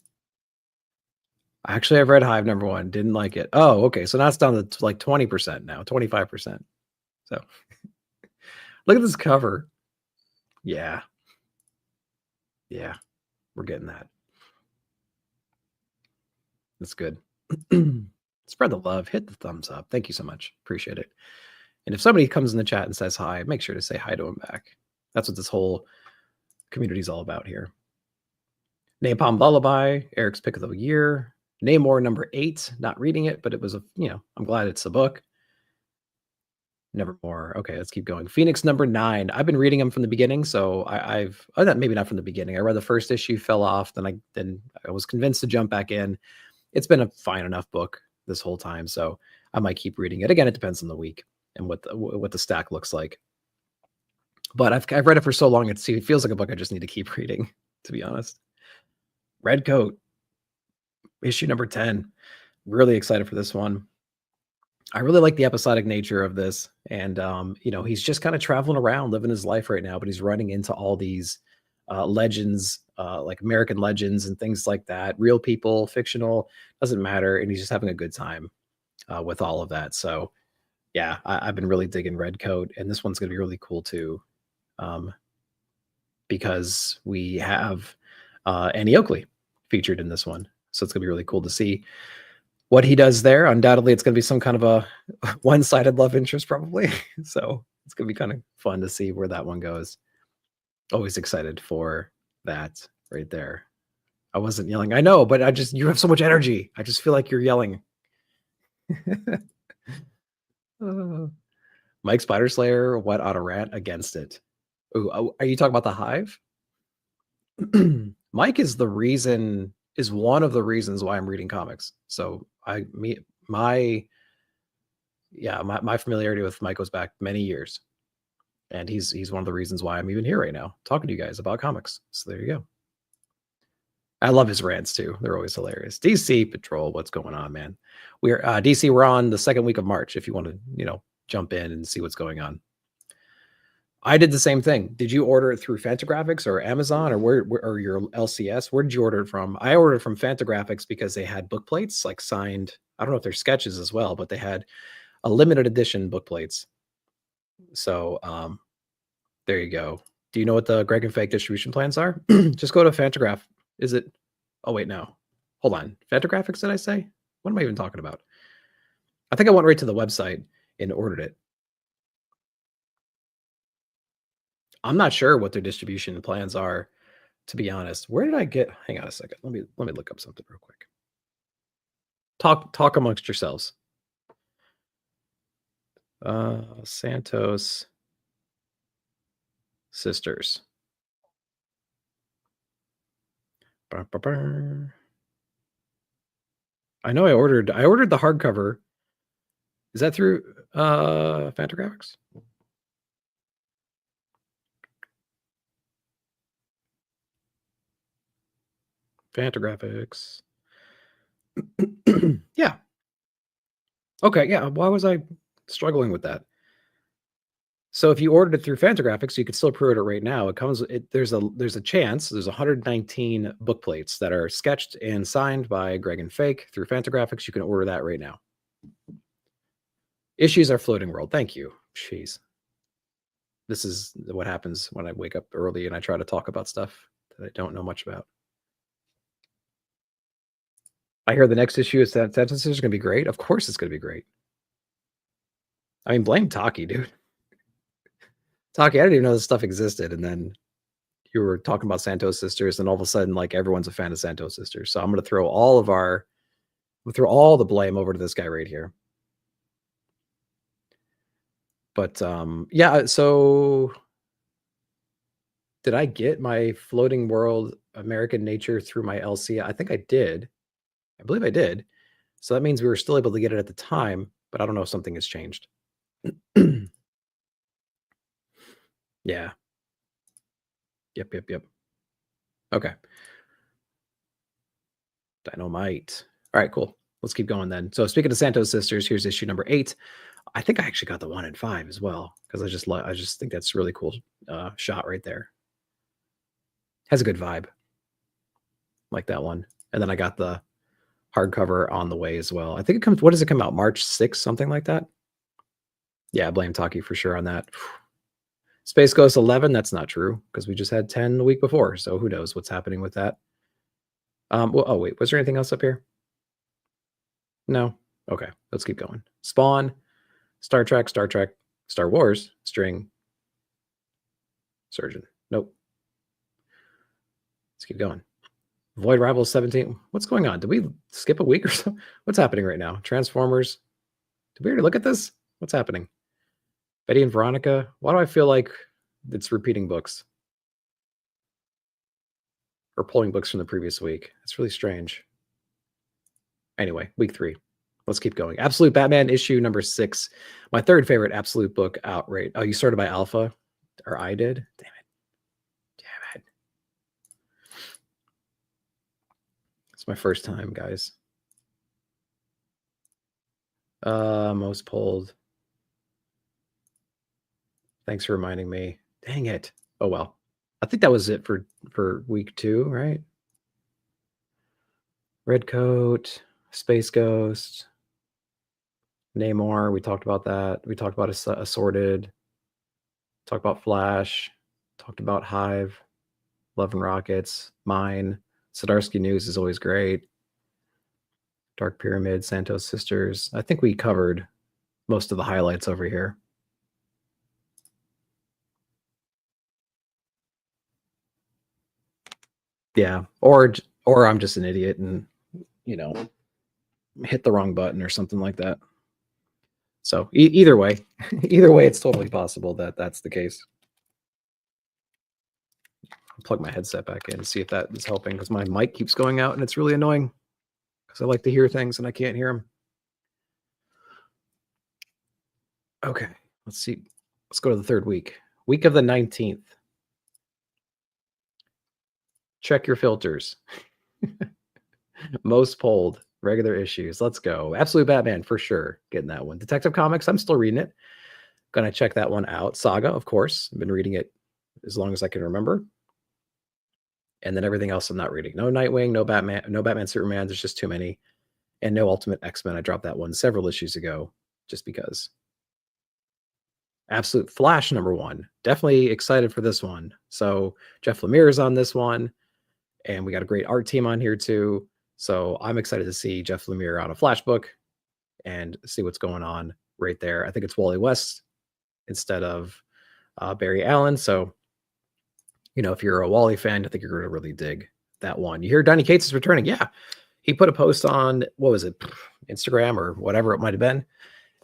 Actually, I've read Hive number 1. Didn't like it. Oh, okay. So now it's down to like 20% now, 25%. So look at this cover. Yeah. Yeah. We're getting that. That's good. Spread the love. Hit the thumbs up. Thank you so much. Appreciate it. And if somebody comes in the chat and says hi, make sure to say hi to them back. That's what this whole community is all about here. Napalm Lullaby, Eric's Pick of the Year. Namor number 8. Not reading it, but it was I'm glad it's a book. Nevermore. Okay, let's keep going. Phoenix number 9. I've been reading them from the beginning, so maybe not from the beginning. I read the first issue, fell off, then I was convinced to jump back in. It's been a fine enough book this whole time, so I might keep reading it. Again, it depends on the week and what the stack looks like. But I've read it for so long, it feels like a book I just need to keep reading, to be honest. Red Coat, issue number 10. Really excited for this one. I really like the episodic nature of this. And, he's just kind of traveling around, living his life right now, but he's running into all these legends, like American legends and things like that. Real people, fictional, doesn't matter. And he's just having a good time with all of that. So, yeah, I've been really digging Red Coat. And this one's going to be really cool, too, because we have Annie Oakley featured in this one. So it's going to be really cool to see what he does there. Undoubtedly, it's going to be some kind of a one-sided love interest, probably. So it's going to be kind of fun to see where that one goes. Always excited for that right there. I wasn't yelling. I know, but you have so much energy. I just feel like you're yelling. Mike Spider Slayer, what on a rant against it? Ooh, are you talking about the Hive? Mike is one of the reasons why I'm reading comics. So my familiarity with Mike goes back many years. And he's one of the reasons why I'm even here right now, talking to you guys about comics. So there you go. I love his rants too. They're always hilarious. DC Patrol, what's going on, man? We're DC. We're on the second week of March. If you want to, jump in and see what's going on. I did the same thing. Did you order it through Fantagraphics or Amazon or where or your LCS? Where did you order it from? I ordered from Fantagraphics because they had book plates, like signed. I don't know if they're sketches as well, but they had a limited edition book plates. So there you go. Do you know what the Greg and Fake distribution plans are? Just go to Fantagraph. Is it? Oh, wait, no. Hold on. Fantagraphics, did I say? What am I even talking about? I think I went right to the website and ordered it. I'm not sure what their distribution plans are, to be honest. Where did I get? Hang on a second. Let me look up something real quick. Talk amongst yourselves. Santos Sisters. I know I ordered the hardcover. Is that through Fantagraphics? Fantagraphics. Yeah. Okay, yeah. Why was I struggling with that? So if you ordered it through Fantagraphics, you could still pre-order it right now. There's a chance. There's 119 book plates that are sketched and signed by Greg and Fake through Fantagraphics. You can order that right now. Issues are floating world. Thank you. Jeez. This is what happens when I wake up early and I try to talk about stuff that I don't know much about. I hear the next issue of Sentences is going to be great. Of course it's going to be great. I mean, blame Taqi, dude. Taqi, I didn't even know this stuff existed. And then you were talking about Santos Sisters, and all of a sudden, like, everyone's a fan of Santos Sisters. So I'm going to throw all the blame over to this guy right here. But yeah, so did I get my Floating World American Nature through my LC? I think I did. I believe I did. So that means we were still able to get it at the time, but I don't know if something has changed. Yeah. Yep. Okay. Dynamite. All right, cool. Let's keep going then. So speaking of Santos Sisters, here's issue number 8. I think I actually got the 1 and 5 as well, because I just think that's really cool shot right there. Has a good vibe. Like that one. And then I got the hardcover on the way as well. I think it comes, what does it come out? March 6th, something like that? Yeah, blame Taqi for sure on that. Space Ghost 11, that's not true, because we just had 10 the week before, so who knows what's happening with that. Well, oh wait, was there anything else up here? No? Okay, let's keep going. Spawn, Star Trek, Star Wars, String, Surgeon. Nope. Let's keep going. Void Rivals 17. What's going on? Did we skip a week or so? What's happening right now? Transformers. Did we already look at this? What's happening? Betty and Veronica. Why do I feel like it's repeating books? Or pulling books from the previous week. It's really strange. Anyway, week 3. Let's keep going. Absolute Batman issue number 6. My third favorite Absolute book out right. Oh, you started by Alpha? Or I did? Damn it. It's my first time, guys. Most pulled. Thanks for reminding me. Dang it. Oh, well. I think that was it for week 2, right? Red Coat, Space Ghost, Namor. We talked about that. We talked about Assorted. Talked about Flash. Talked about Hive. Love and Rockets. Mine. Sadarsky News is always great. Dark Pyramid, Santos Sisters. I think we covered most of the highlights over here. Yeah, or I'm just an idiot and, you know, hit the wrong button or something like that. So either way, either way, it's totally possible that that's the case. I'll plug my headset back in and see if that is helping, because my mic keeps going out and it's really annoying because I like to hear things and I can't hear them. Okay, let's see. Let's go to the third week. Week of the 19th. Check your filters. Most pulled, regular issues. Let's go. Absolute Batman for sure. Getting that one. Detective Comics, I'm still reading it. Gonna check that one out. Saga, of course. I've been reading it as long as I can remember. And then everything else I'm not reading. No Nightwing, no Batman Superman. There's just too many. And no Ultimate X-Men. I dropped that one several issues ago just because. Absolute Flash #1. Definitely excited for this one. So Jeff Lemire is on this one, and we got a great art team on here too. So I'm excited to see Jeff Lemire on a Flash book and see what's going on right there. I think it's Wally West instead of Barry Allen. So, you know, if you're a Wally fan, I think you're going to really dig that one. You hear Donny Cates is returning. Yeah. He put a post on, what was it, Instagram or whatever it might have been.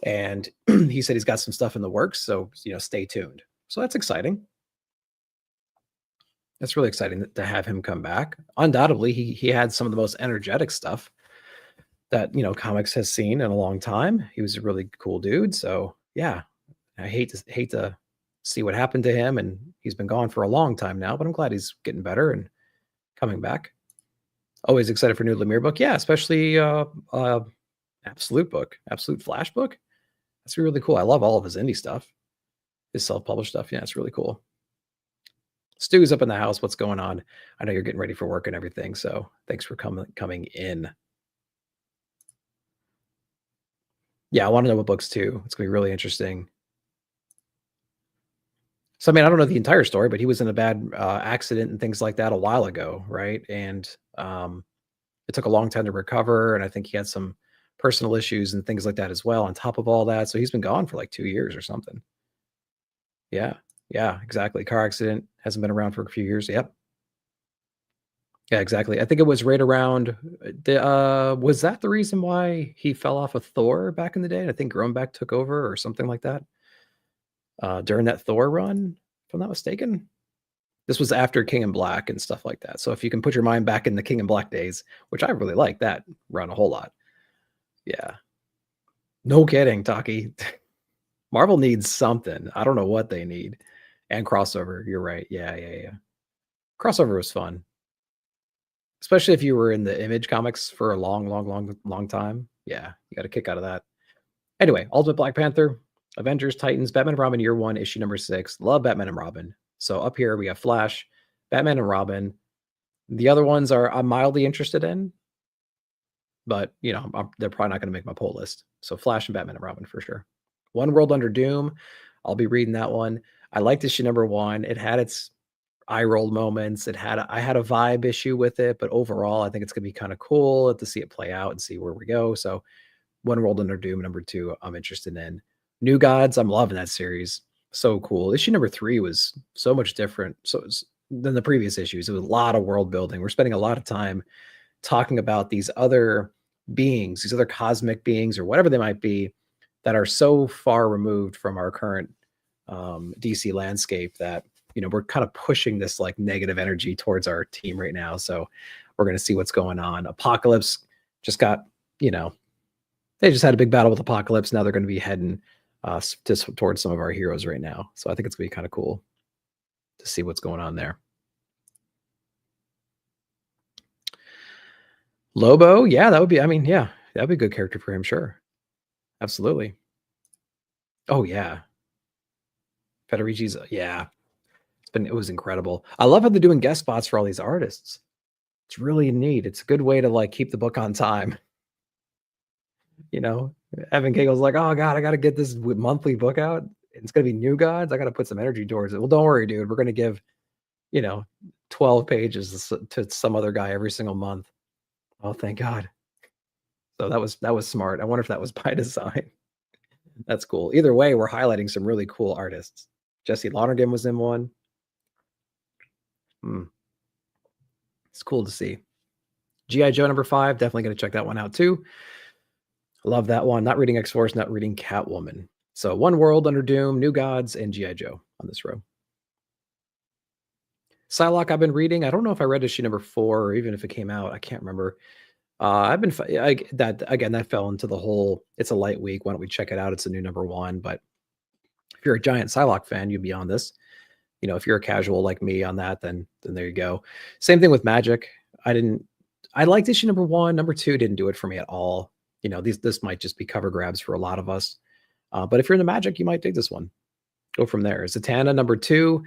And he said he's got some stuff in the works. So, you know, stay tuned. So that's exciting. That's really exciting to have him come back. Undoubtedly, he had some of the most energetic stuff that, you know, comics has seen in a long time. He was a really cool dude. So yeah, I hate to see what happened to him, and he's been gone for a long time now, but I'm glad he's getting better and coming back. Always excited for new Lemire book. Yeah, especially Absolute book, Absolute Flash book. That's really cool. I love all of his indie stuff, his self-published stuff. Yeah, it's really cool. Stu's up in the house. What's going on? I know you're getting ready for work and everything, so thanks for coming in. Yeah, I want to know what books too. It's gonna be really interesting. So, I mean, I don't know the entire story, but he was in a bad accident and things like that a while ago, right? And it took a long time to recover, and I think he had some personal issues and things like that as well on top of all that. So he's been gone for like 2 years or something. Yeah, yeah, exactly. Car accident, hasn't been around for a few years. Yep. Yeah, exactly. I think it was right around was that the reason why he fell off of Thor back in the day? I think Groenbeck took over or something like that during that Thor run, if I'm not mistaken. This was after King in Black and stuff like that. So if you can put your mind back in the King in Black days, which I really like that run a whole lot. Yeah. No kidding, Taqi. Marvel needs something. I don't know what they need. And crossover. You're right. Yeah. Crossover was fun. Especially if you were in the Image comics for a long time. Yeah, you got a kick out of that. Anyway, Ultimate Black Panther, Avengers, Titans, Batman and Robin Year 1, issue number 6. Love Batman and Robin. So up here we have Flash, Batman and Robin. The other ones I'm mildly interested in, but you know, they're probably not going to make my pull list. So Flash and Batman and Robin for sure. One World Under Doom, I'll be reading that one. I liked issue number 1. It had its eye rolled moments. I had a vibe issue with it, but overall, I think it's gonna be kind of cool to see it play out and see where we go. So, One World Under Doom number 2, I'm interested in. New Gods, I'm loving that series. So cool. Issue number 3 was so much different than the previous issues. It was a lot of world building. We're spending a lot of time talking about these other beings, these other cosmic beings, or whatever they might be, that are so far removed from our current DC landscape that, you know, we're kind of pushing this like negative energy towards our team right now. So we're going to see what's going on. Apocalypse just got, you know, they just had a big battle with Apocalypse. Now they're going to be heading towards some of our heroes right now. So I think it's going to be kind of cool to see what's going on there. Lobo, yeah, that would be, I mean, yeah, that'd be a good character for him, sure. Absolutely. Oh, yeah. Federici's, yeah. It was incredible. I love how they're doing guest spots for all these artists. It's really neat. It's a good way to like keep the book on time. You know, Evan Cagle's like, oh God, I got to get this monthly book out. It's going to be New Gods. I got to put some energy towards it. Well, don't worry, dude. We're going to give, you know, 12 pages to some other guy every single month. Oh, thank God. So that was smart. I wonder if that was by design. That's cool. Either way, we're highlighting some really cool artists. Jesse Lonergan was in one. Hmm, it's cool to see. G.I. Joe #5, definitely gonna check that one out too. Love that one. Not reading X-Force, not reading Catwoman. So One World, Under Doom, New Gods, and G.I. Joe on this row. Psylocke I've been reading. I don't know if I read issue #4 or even if it came out. I can't remember. I've been that again. That fell into the whole. It's a light week. Why don't we check it out? It's a new #1. But if you're a giant Psylocke fan, you'd be on this. If you're a casual like me on that, then there you go. Same thing with Magic. I liked issue #1. #2 didn't do it for me at all. This might just be cover grabs for a lot of us. But if you're into Magic, you might dig this one. Go from there. Zatanna #2.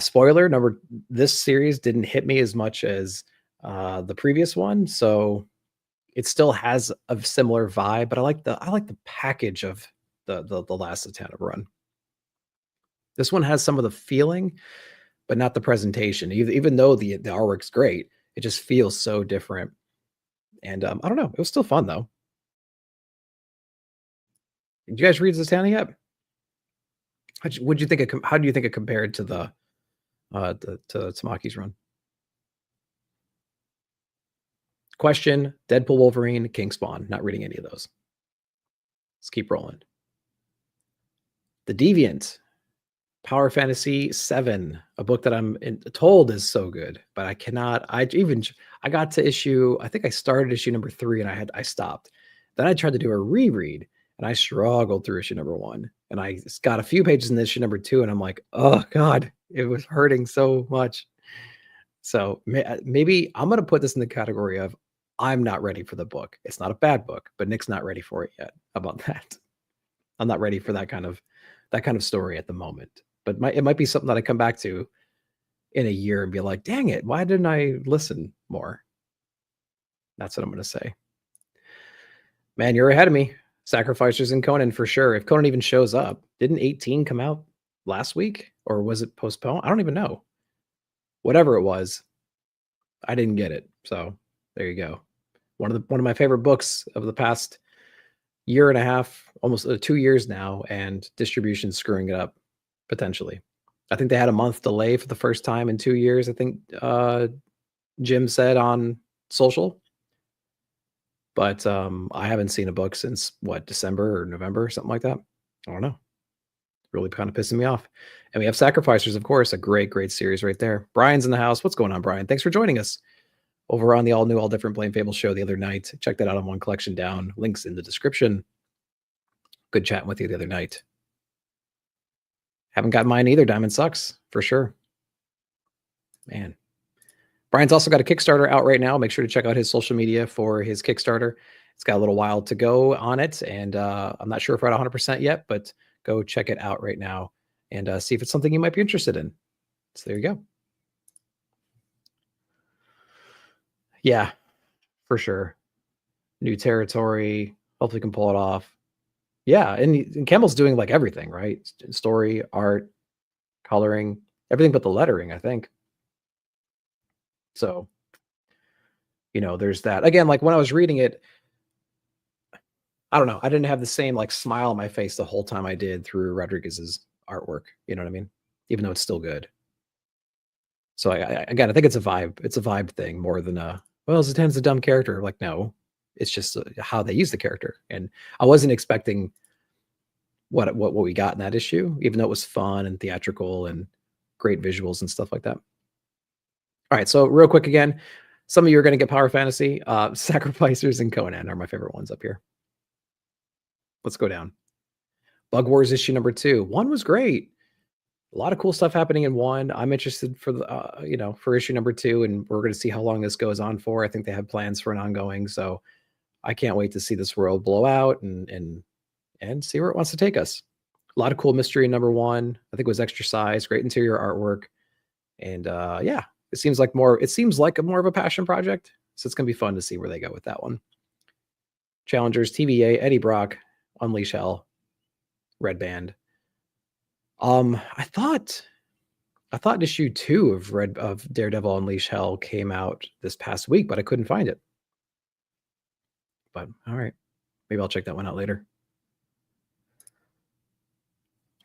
Spoiler, this series didn't hit me as much as the previous one, so it still has a similar vibe. But I like the package of the last Zatanna run. This one has some of the feeling, but not the presentation. Even though the artwork's great, it just feels so different. And I don't know, it was still fun though. Did you guys read Zatanna yet? How do you think it compared to the to Tamaki's run? Question: Deadpool, Wolverine, King Spawn. Not reading any of those. Let's keep rolling. The Deviant, Power Fantasy 7, a book that I'm told is so good, but I cannot. I got to issue. I think I started issue #3 and I stopped. Then I tried to do a reread and I struggled through issue #1 and I got a few pages in issue #2 and I'm like, oh God, it was hurting so much. So maybe I'm going to put this in the category of I'm not ready for the book. It's not a bad book, but Nick's not ready for it yet. How about that? I'm not ready for that kind of story at the moment. But it might be something that I come back to in a year and be like, dang it, why didn't I listen more? That's what I'm going to say. Man, you're ahead of me. Sacrificers and Conan for sure. If Conan even shows up, didn't 18 come out last week or was it postponed? I don't even know. Whatever it was, I didn't get it. So there you go. One of my favorite books of the past year and a half, almost 2 years now, and distribution screwing it up potentially. I think they had a month delay for the first time in 2 years. I think Jim said on social, but I haven't seen a book since December or November, something like that. I don't know. Really kind of pissing me off. And we have Sacrificers, of course, a great series right there. Brian's in the house. What's going on, Brian? Thanks for joining us over on the all new, all different Blame Fable show the other night. Check that out on One Collection Down. Links in the description. Good chatting with you the other night. Haven't got mine either. Diamond sucks for sure. Man. Brian's also got a Kickstarter out right now. Make sure to check out his social media for his Kickstarter. It's got a little while to go on it, and I'm not sure if we're at 100% yet, but go check it out right now and see if it's something you might be interested in. So there you go. Yeah, for sure. New territory. Hopefully can pull it off. Yeah, and Campbell's doing like everything, right? Story, art, coloring, everything but the lettering, I think. So, there's that. Again, like when I was reading it, I don't know. I didn't have the same like smile on my face the whole time I did through Rodriguez's artwork. You know what I mean? Even though it's still good. So again, I think it's a vibe. It's a vibe thing more than Zatan's a dumb character. Like, no, it's just how they use the character. And I wasn't expecting what we got in that issue, even though it was fun and theatrical and great visuals and stuff like that. All right, so real quick again, some of you are going to get Power Fantasy. Sacrificers and Conan are my favorite ones up here. Let's go down. Bug Wars issue #2. 1 was great. A lot of cool stuff happening in 1. I'm interested for the for issue #2, and we're going to see how long this goes on for. I think they have plans for an ongoing, so I can't wait to see this world blow out and see where it wants to take us. A lot of cool mystery in #1. I think it was extra size, great interior artwork, and yeah, it seems like more of a passion project. So it's gonna be fun to see where they go with that one. Challengers, TVA, Eddie Brock, Unleash Hell, Red Band. I thought issue 2 of Daredevil Unleash Hell came out this past week, but I couldn't find it. but all right. Maybe I'll check that one out later.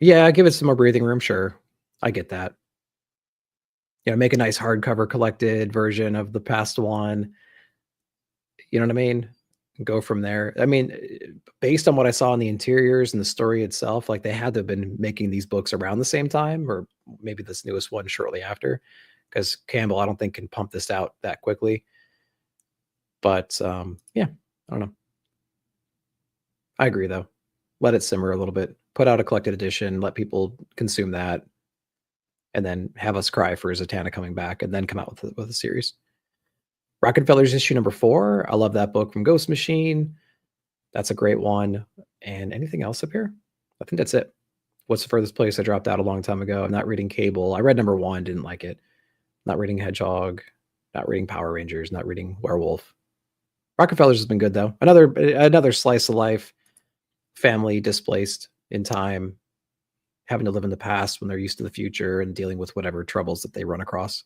Yeah, give it some more breathing room. Sure. I get that. Make a nice hardcover collected version of the past one. You know what I mean? Go from there. I mean, based on what I saw in the interiors and the story itself, like they had to have been making these books around the same time, or maybe this newest one shortly after, because Campbell, I don't think, can pump this out that quickly. But yeah, I don't know. I agree though. Let it simmer a little bit. Put out a collected edition. Let people consume that, and then have us cry for Zatanna coming back, and then come out with a series. Rockefeller's issue number 4. I love that book from Ghost Machine. That's a great one. And anything else up here? I think that's it. What's the Furthest Place? I dropped out a long time ago. I'm not reading Cable. I read number 1, didn't like it. Not reading Hedgehog. Not reading Power Rangers. Not reading Werewolf. Rockefeller's has been good though. Another slice of life. Family displaced in time, having to live in the past when they're used to the future and dealing with whatever troubles that they run across.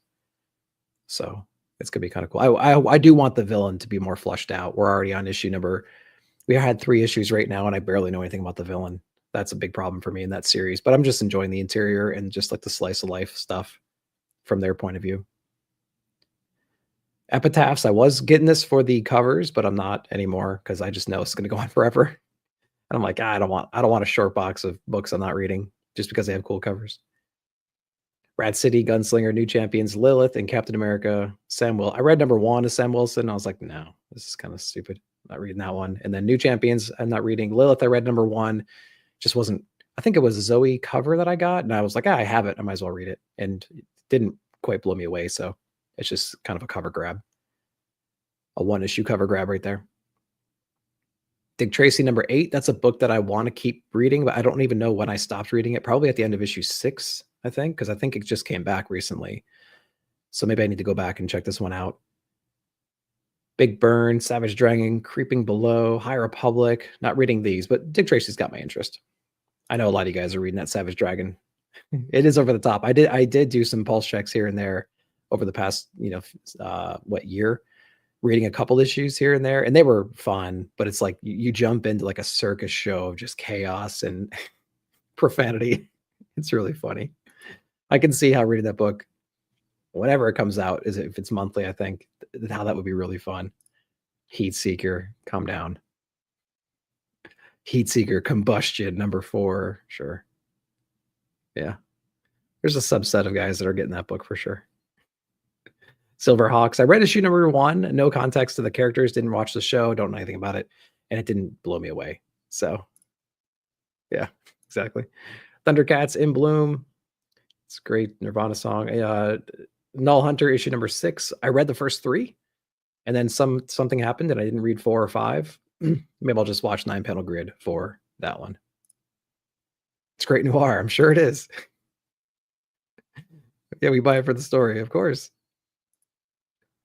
So it's gonna be kind of cool. I do want the villain to be more fleshed out. We're already on issue number. We had 3 issues right now, and I barely know anything about the villain. That's a big problem for me in that series. But I'm just enjoying the interior and just like the slice of life stuff from their point of view. Epitaphs. I was getting this for the covers, but I'm not anymore because I just know it's gonna go on forever. And I'm like, I don't want a short box of books I'm not reading just because they have cool covers. Rad City, Gunslinger, New Champions, Lilith, and Captain America, Sam Wilson. I read number 1 of Sam Wilson. I was like, no, this is kind of stupid. I'm not reading that one. And then New Champions, I'm not reading. Lilith, I read number 1. Just wasn't, I think it was a Zoe cover that I got. And I was like, I have it. I might as well read it. And it didn't quite blow me away. So it's just kind of a cover grab. A 1-issue cover grab right there. Dick Tracy number 8. That's a book that I want to keep reading, but I don't even know when I stopped reading it. Probably at the end of issue 6. I think, because I think it just came back recently. So maybe I need to go back and check this one out. Big Burn, Savage Dragon, Creeping Below, High Republic. Not reading these, but Dick Tracy's got my interest. I know a lot of you guys are reading that Savage Dragon. It is over the top. I did do some pulse checks here and there over the past, year, reading a couple issues here and there, and they were fun, but it's like you jump into like a circus show of just chaos and profanity. It's really funny. I can see how reading that book, whenever it comes out, if it's monthly, I think, how that would be really fun. Heat Seeker, calm down. Heat Seeker, Combustion, number 4, sure. Yeah. There's a subset of guys that are getting that book for sure. Silverhawks. I read issue number 1, no context to the characters, didn't watch the show, don't know anything about it, and it didn't blow me away. So, yeah, exactly. Thundercats in Bloom. It's a great Nirvana song. Null Hunter, issue number 6. I read the first 3, and then something happened, and I didn't read 4 or 5. Maybe I'll just watch 9-panel grid for that one. It's great noir. I'm sure it is. Yeah, we buy it for the story, of course.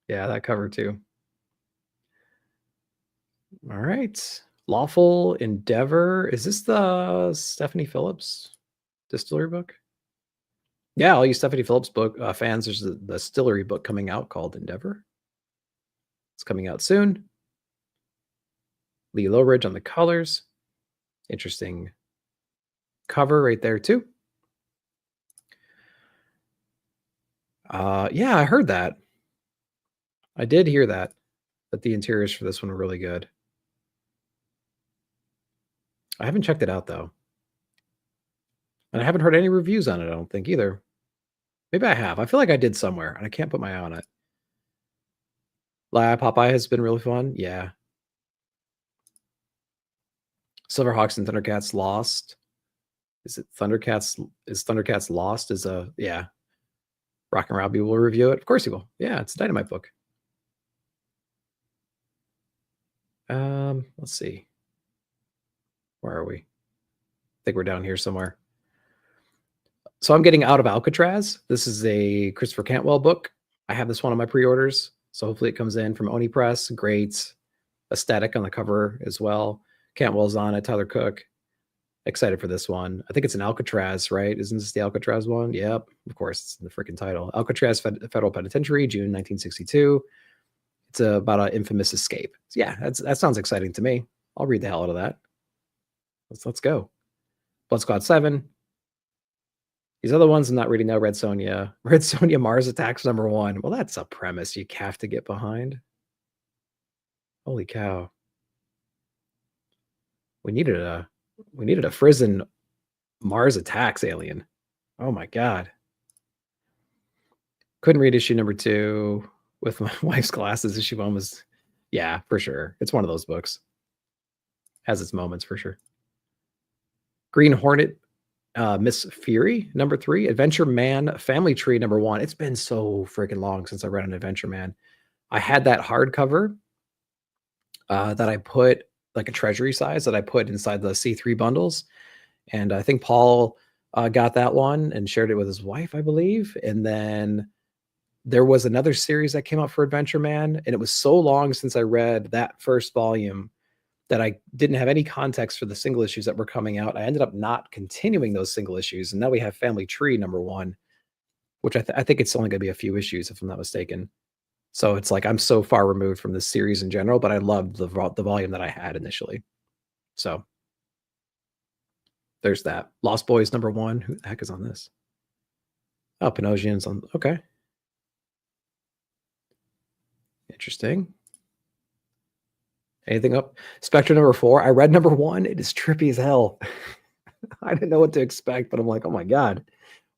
Yeah, that cover too. All right. Lawful Endeavor. Is this the Stephanie Phillips distillery book? Yeah, all you Stephanie Phillips book fans, there's the distillery book coming out called Endeavor. It's coming out soon. Lee Lowridge on the colors. Interesting cover right there too. Yeah, I heard that. I did hear that the interiors for this one are really good. I haven't checked it out though. And I haven't heard any reviews on it, I don't think either. Maybe I have. I feel like I did somewhere, and I can't put my eye on it. Popeye has been really fun. Yeah. Silverhawks and Thundercats Lost. Is it Thundercats? Is Thundercats Lost? Yeah. Rock and Robbie will review it. Of course he will. Yeah, it's a Dynamite book. Let's see. Where are we? I think we're down here somewhere. So I'm getting Out of Alcatraz. This is a Christopher Cantwell book. I have this one on my pre-orders, so hopefully it comes in from Oni Press. Great aesthetic on the cover as well. Cantwell's on it, Tyler Cook. Excited for this one. I think it's an Alcatraz, right? Isn't this the Alcatraz one? Yep, of course, it's in the freaking title. Alcatraz Federal Penitentiary, June 1962. It's about an infamous escape. Yeah, that sounds exciting to me. I'll read the hell out of that. Let's go. Blood Squad 7. These other ones I'm not reading now. Red Sonja. Red Sonja Mars Attacks #1. Well, that's a premise you have to get behind. Holy cow. We needed a Frizen Mars Attacks alien. Oh my god. Couldn't read issue #2 with my wife's glasses. Issue 1 was, yeah, for sure. It's one of those books. Has its moments for sure. Green Hornet, Miss Fury #3, Adventure Man Family Tree #1. It's been so freaking long since I read an Adventure Man. I had that hardcover that I put, like a treasury size, that I put inside the C3 bundles. And I think Paul got that one and shared it with his wife, I believe. And then there was another series that came out for Adventure Man, and it was so long since I read that first volume that I didn't have any context for the single issues that were coming out. I ended up not continuing those single issues, and now we have Family Tree #1, which I think it's only going to be a few issues, if I'm not mistaken. So it's like I'm so far removed from the series in general, but I loved the volume that I had initially. So there's that. Lost Boys #1. Who the heck is on this? Oh, Pinocchio's on. Okay. Interesting. Anything up? Spectre #4. I read #1. It is trippy as hell. I didn't know what to expect, but I'm like, oh my God,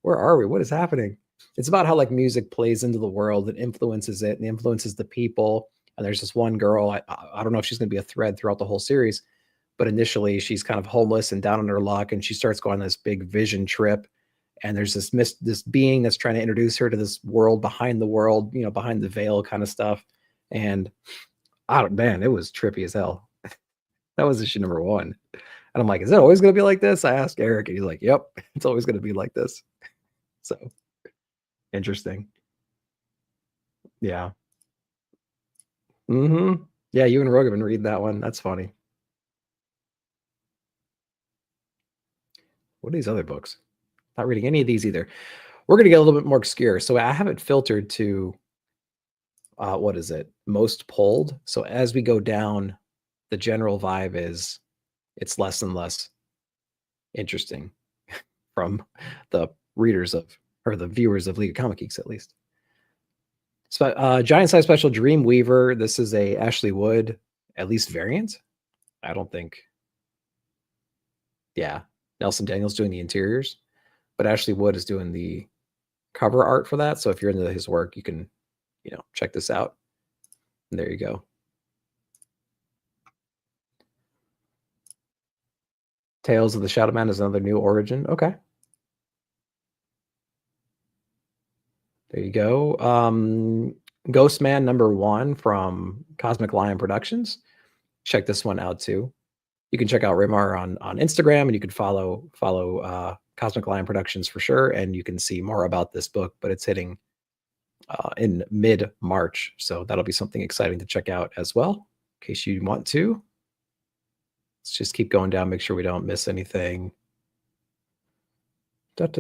where are we? What is happening? It's about how like music plays into the world and influences it and influences the people. And there's this one girl, I don't know if she's going to be a thread throughout the whole series, but initially she's kind of homeless and down on her luck, and she starts going on this big vision trip. And there's this being that's trying to introduce her to this world behind the world, behind the veil kind of stuff. And man, it was trippy as hell. That was issue #1. And I'm like, is it always going to be like this? I asked Eric, and he's like, yep, it's always going to be like this. So interesting. Yeah. Yeah, you and Rogue have been reading that one. That's funny. What are these other books? Not reading any of these either. We're going to get a little bit more obscure. So I have it filtered to, what is it? Most pulled. So as we go down, the general vibe is it's less and less interesting from the readers of, or the viewers of League of Comic Geeks, at least. Giant Size Special Dreamweaver. This is a Ashley Wood, at least variant. I don't think. Yeah. Nelson Daniels doing the interiors, but Ashley Wood is doing the cover art for that. So if you're into his work, you can, check this out. And there you go. Tales of the Shadow Man is another new origin. Okay. There you go. Ghost Man #1 from Cosmic Lion Productions. Check this one out too. You can check out Rimar on Instagram, and you can follow Cosmic Lion Productions for sure, and you can see more about this book. But it's hitting in mid-March, so that'll be something exciting to check out as well, in case you want to. Let's just keep going down, make sure we don't miss anything. Nope,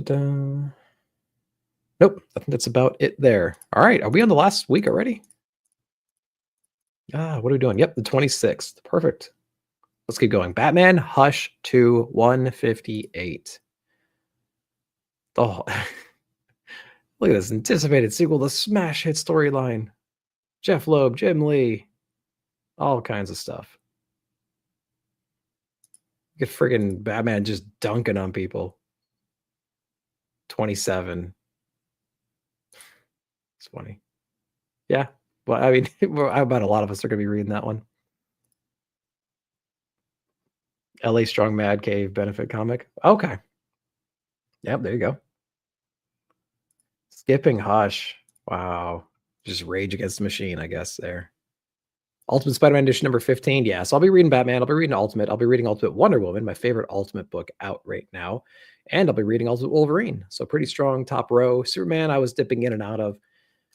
I think that's about it there. All right, are we on the last week already? What are we doing? Yep, the 26th. Perfect. Let's keep going. Batman Hush 2 158. Oh, look at this anticipated sequel, the smash hit storyline. Jeff Loeb, Jim Lee, all kinds of stuff. Get friggin' Batman just dunking on people. 27. It's funny. Yeah. Well, I mean, I bet a lot of us are going to be reading that one. LA Strong Mad Cave benefit comic. Okay. Yep, there you go. Skipping Hush. Wow. Just Rage Against the Machine, I guess, there. Ultimate Spider-Man edition #15. Yeah, so I'll be reading Batman. I'll be reading Ultimate. I'll be reading Ultimate Wonder Woman, my favorite Ultimate book out right now. And I'll be reading Ultimate Wolverine. So pretty strong top row. Superman, I was dipping in and out of.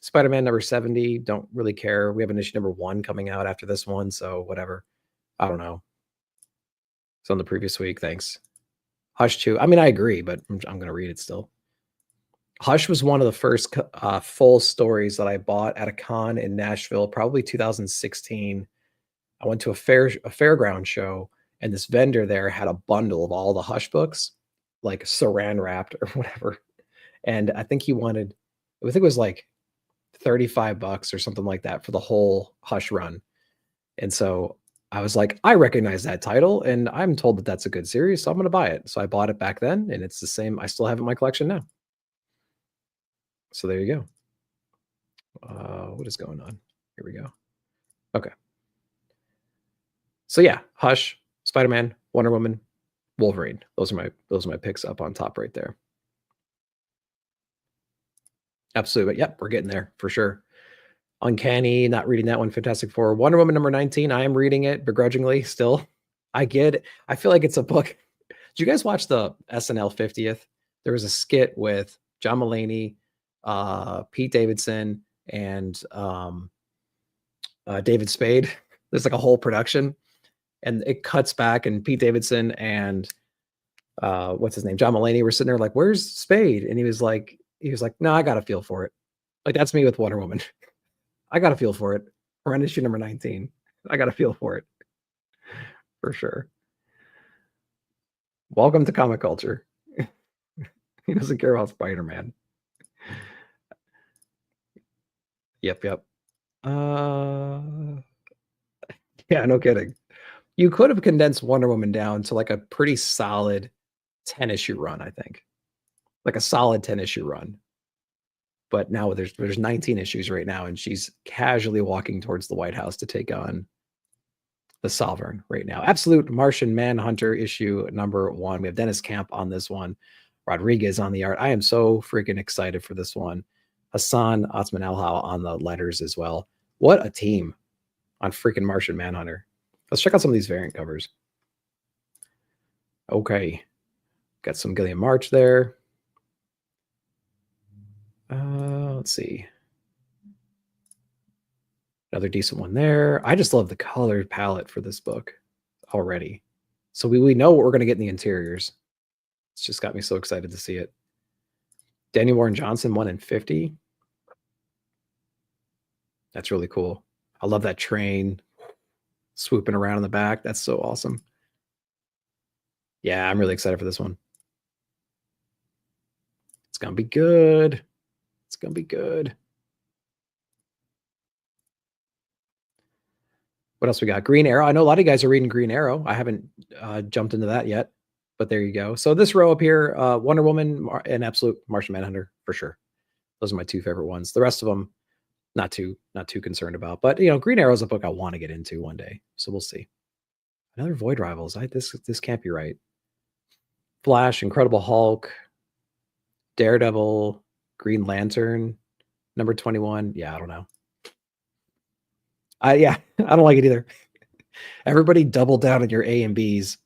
Spider-Man #70. Don't really care. We have an issue #1 coming out after this one, so whatever. I don't know. It's on the previous week. Thanks. Hush 2. I mean, I agree, but I'm going to read it still. Hush was one of the first full stories that I bought at a con in Nashville, probably 2016. I went to a fairground show, and this vendor there had a bundle of all the Hush books, like saran wrapped or whatever. And I think I think it was like $35 or something like that for the whole Hush run. And so I was like, I recognize that title, and I'm told that that's a good series, so I'm going to buy it. So I bought it back then, and it's the same. I still have it in my collection now. So there you go. What is going on? Here we go. Okay. So yeah, Hush, Spider-Man, Wonder Woman, Wolverine. Those are my picks up on top right there. Absolutely. But yep, we're getting there for sure. Uncanny, not reading that one. Fantastic Four. Wonder Woman number 19. I am reading it begrudgingly still. I get it. I feel like it's a book. Did you guys watch the SNL 50th? There was a skit with John Mulaney, Pete Davidson, and David Spade. There's like a whole production, and it cuts back, and Pete Davidson and what's his name? John Mulaney were sitting there like, "Where's Spade?" And he was like, "No, I got a feel for it." Like that's me with Wonder Woman. I got a feel for it. We're on issue number 19. I got a feel for it. For sure. Welcome to comic culture. He doesn't care about Spider-Man. Yep. Yeah, no kidding. You could have condensed Wonder Woman down to like a pretty solid 10-issue run, I think. Like a solid 10-issue run. But now there's 19 issues right now, and she's casually walking towards the White House to take on the Sovereign right now. Absolute Martian Manhunter issue number 1. We have Dennis Camp on this one. Rodriguez on the art. I am so freaking excited for this one. Hassan Otsman Elhau on the letters as well. What a team on freaking Martian Manhunter. Let's check out some of these variant covers. Okay. Got some Gilliam March there. Let's see. Another decent one there. I just love the color palette for this book already. So we know what we're going to get in the interiors. It's just got me so excited to see it. Daniel Warren Johnson, 1 in 50. That's really cool. I love that train swooping around in the back. That's so awesome. Yeah, I'm really excited for this one. It's going to be good. It's going to be good. What else we got? Green Arrow. I know a lot of you guys are reading Green Arrow. I haven't jumped into that yet, but there you go. So this row up here, Wonder Woman and Absolute Martian Manhunter for sure. Those are my 2 favorite ones. The rest of them, not too concerned about. But Green Arrow is a book I want to get into one day. So we'll see. Another Void Rivals. This can't be right. Flash, Incredible Hulk, Daredevil, Green Lantern, number 21. Yeah, I don't know. I don't like it either. Everybody double down on your A and Bs,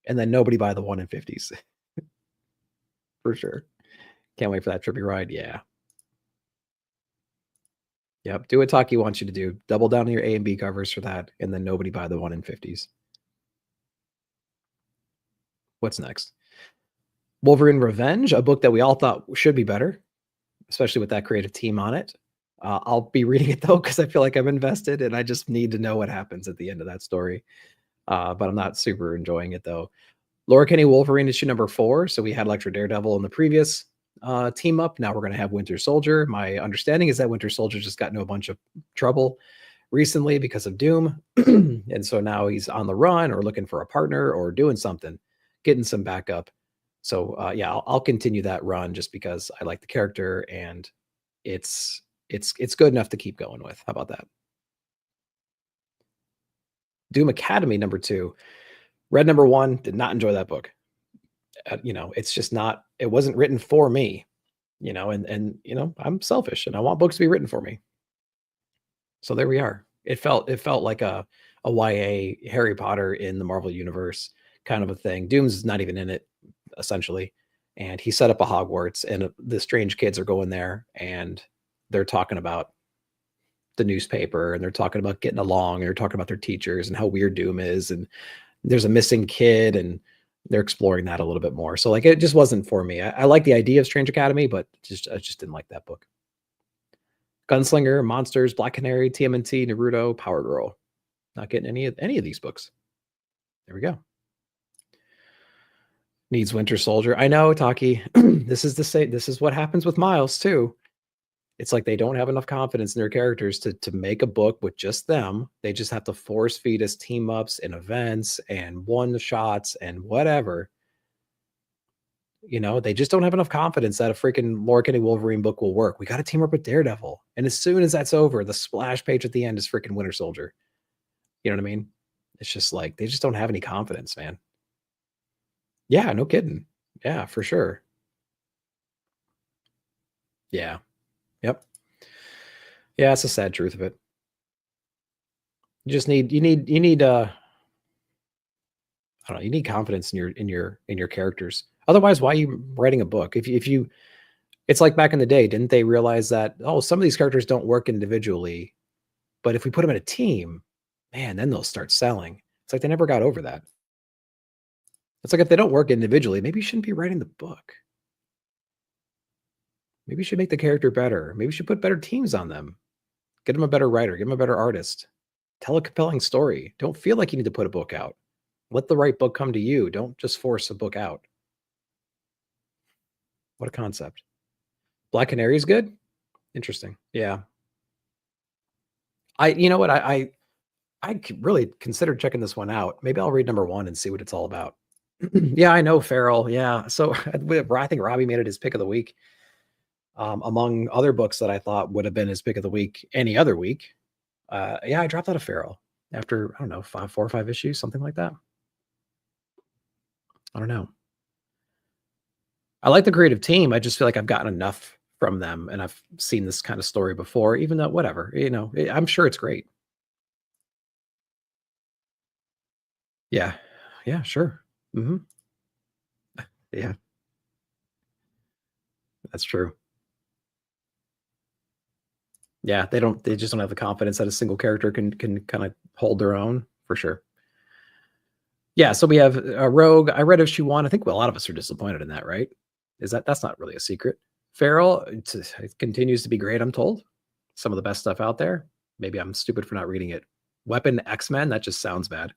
and then nobody buy the 1 in 50s. For sure. Can't wait for that trippy ride. Yeah. Yep. Do what Taqi wants you to do. Double down on your A and B covers for that, and then nobody buy the 1 in 50s. What's next? Wolverine Revenge, a book that we all thought should be better, especially with that creative team on it. I'll be reading it though, because I feel like I'm invested and I just need to know what happens at the end of that story. But I'm not super enjoying it though. Laura Kinney Wolverine issue number 4. So we had Electro Daredevil in the previous team up. Now we're going to have Winter Soldier. My understanding is that Winter Soldier just got into a bunch of trouble recently because of Doom. And so now he's on the run or looking for a partner or doing something, getting some backup. So yeah, I'll continue that run just because I like the character and it's good enough to keep going with. How about that? Doom Academy number 2. Read number 1, did not enjoy that book. It's just not, it wasn't written for me, and I'm selfish and I want books to be written for me. So there we are. It felt like a YA Harry Potter in the Marvel universe kind of a thing. Doom's not even in it, essentially. And he set up a Hogwarts, and the strange kids are going there, and they're talking about the newspaper, and they're talking about getting along, and they're talking about their teachers and how weird Doom is, and there's a missing kid, and they're exploring that a little bit more. So like it just wasn't for me. I like the idea of Strange Academy, but I just didn't like that book. Gunslinger, Monsters, Black Canary, TMNT, Naruto, Power Girl. Not getting any of these books. There we go. Needs Winter Soldier. I know, Taqi. This is the same. This is what happens with Miles too. It's like they don't have enough confidence in their characters to make a book with just them. They just have to force feed us team ups and events and one shots and whatever. You know, they just don't have enough confidence that a freaking Laura Kinney Wolverine book will work. We got to team up with Daredevil. And as soon as that's over, the splash page at the end is freaking Winter Soldier. You know what I mean? It's just like they just don't have any confidence, man. Yeah, no kidding. Yeah, for sure. Yeah. Yep. Yeah, it's a sad truth of it. You just need I don't know, you need confidence in your characters. Otherwise, why are you writing a book? If you it's like back in the day, didn't they realize that some of these characters don't work individually, but if we put them in a team, man, then they'll start selling. It's like they never got over that. It's like if they don't work individually, maybe you shouldn't be writing the book. Maybe you should make the character better. Maybe you should put better teams on them. Get them a better writer, get them a better artist. Tell a compelling story. Don't feel like you need to put a book out. Let the right book come to you. Don't just force a book out. What a concept. Black Canary is good? Interesting. Yeah. You know what? I really considered checking this one out. Maybe I'll read number 1 and see what it's all about. Yeah, I know Farrell. Yeah. So I think Robbie made it his pick of the week. Among other books that I thought would have been his pick of the week any other week. Yeah, I dropped out of Farrell after, I don't know, 4 or 5 issues, something like that. I don't know. I like the creative team. I just feel like I've gotten enough from them and I've seen this kind of story before, even though whatever, I'm sure it's great. Yeah. Yeah, sure. Hmm. Yeah, that's true. Yeah, they just don't have the confidence that a single character can kind of hold their own for sure. Yeah, so we have Rogue. I read issue 1. I think a lot of us are disappointed in that, right? That's not really a secret. Farrell it continues to be great, I'm told. Some of the best stuff out there. Maybe I'm stupid for not reading it. Weapon X-Men, that just sounds bad.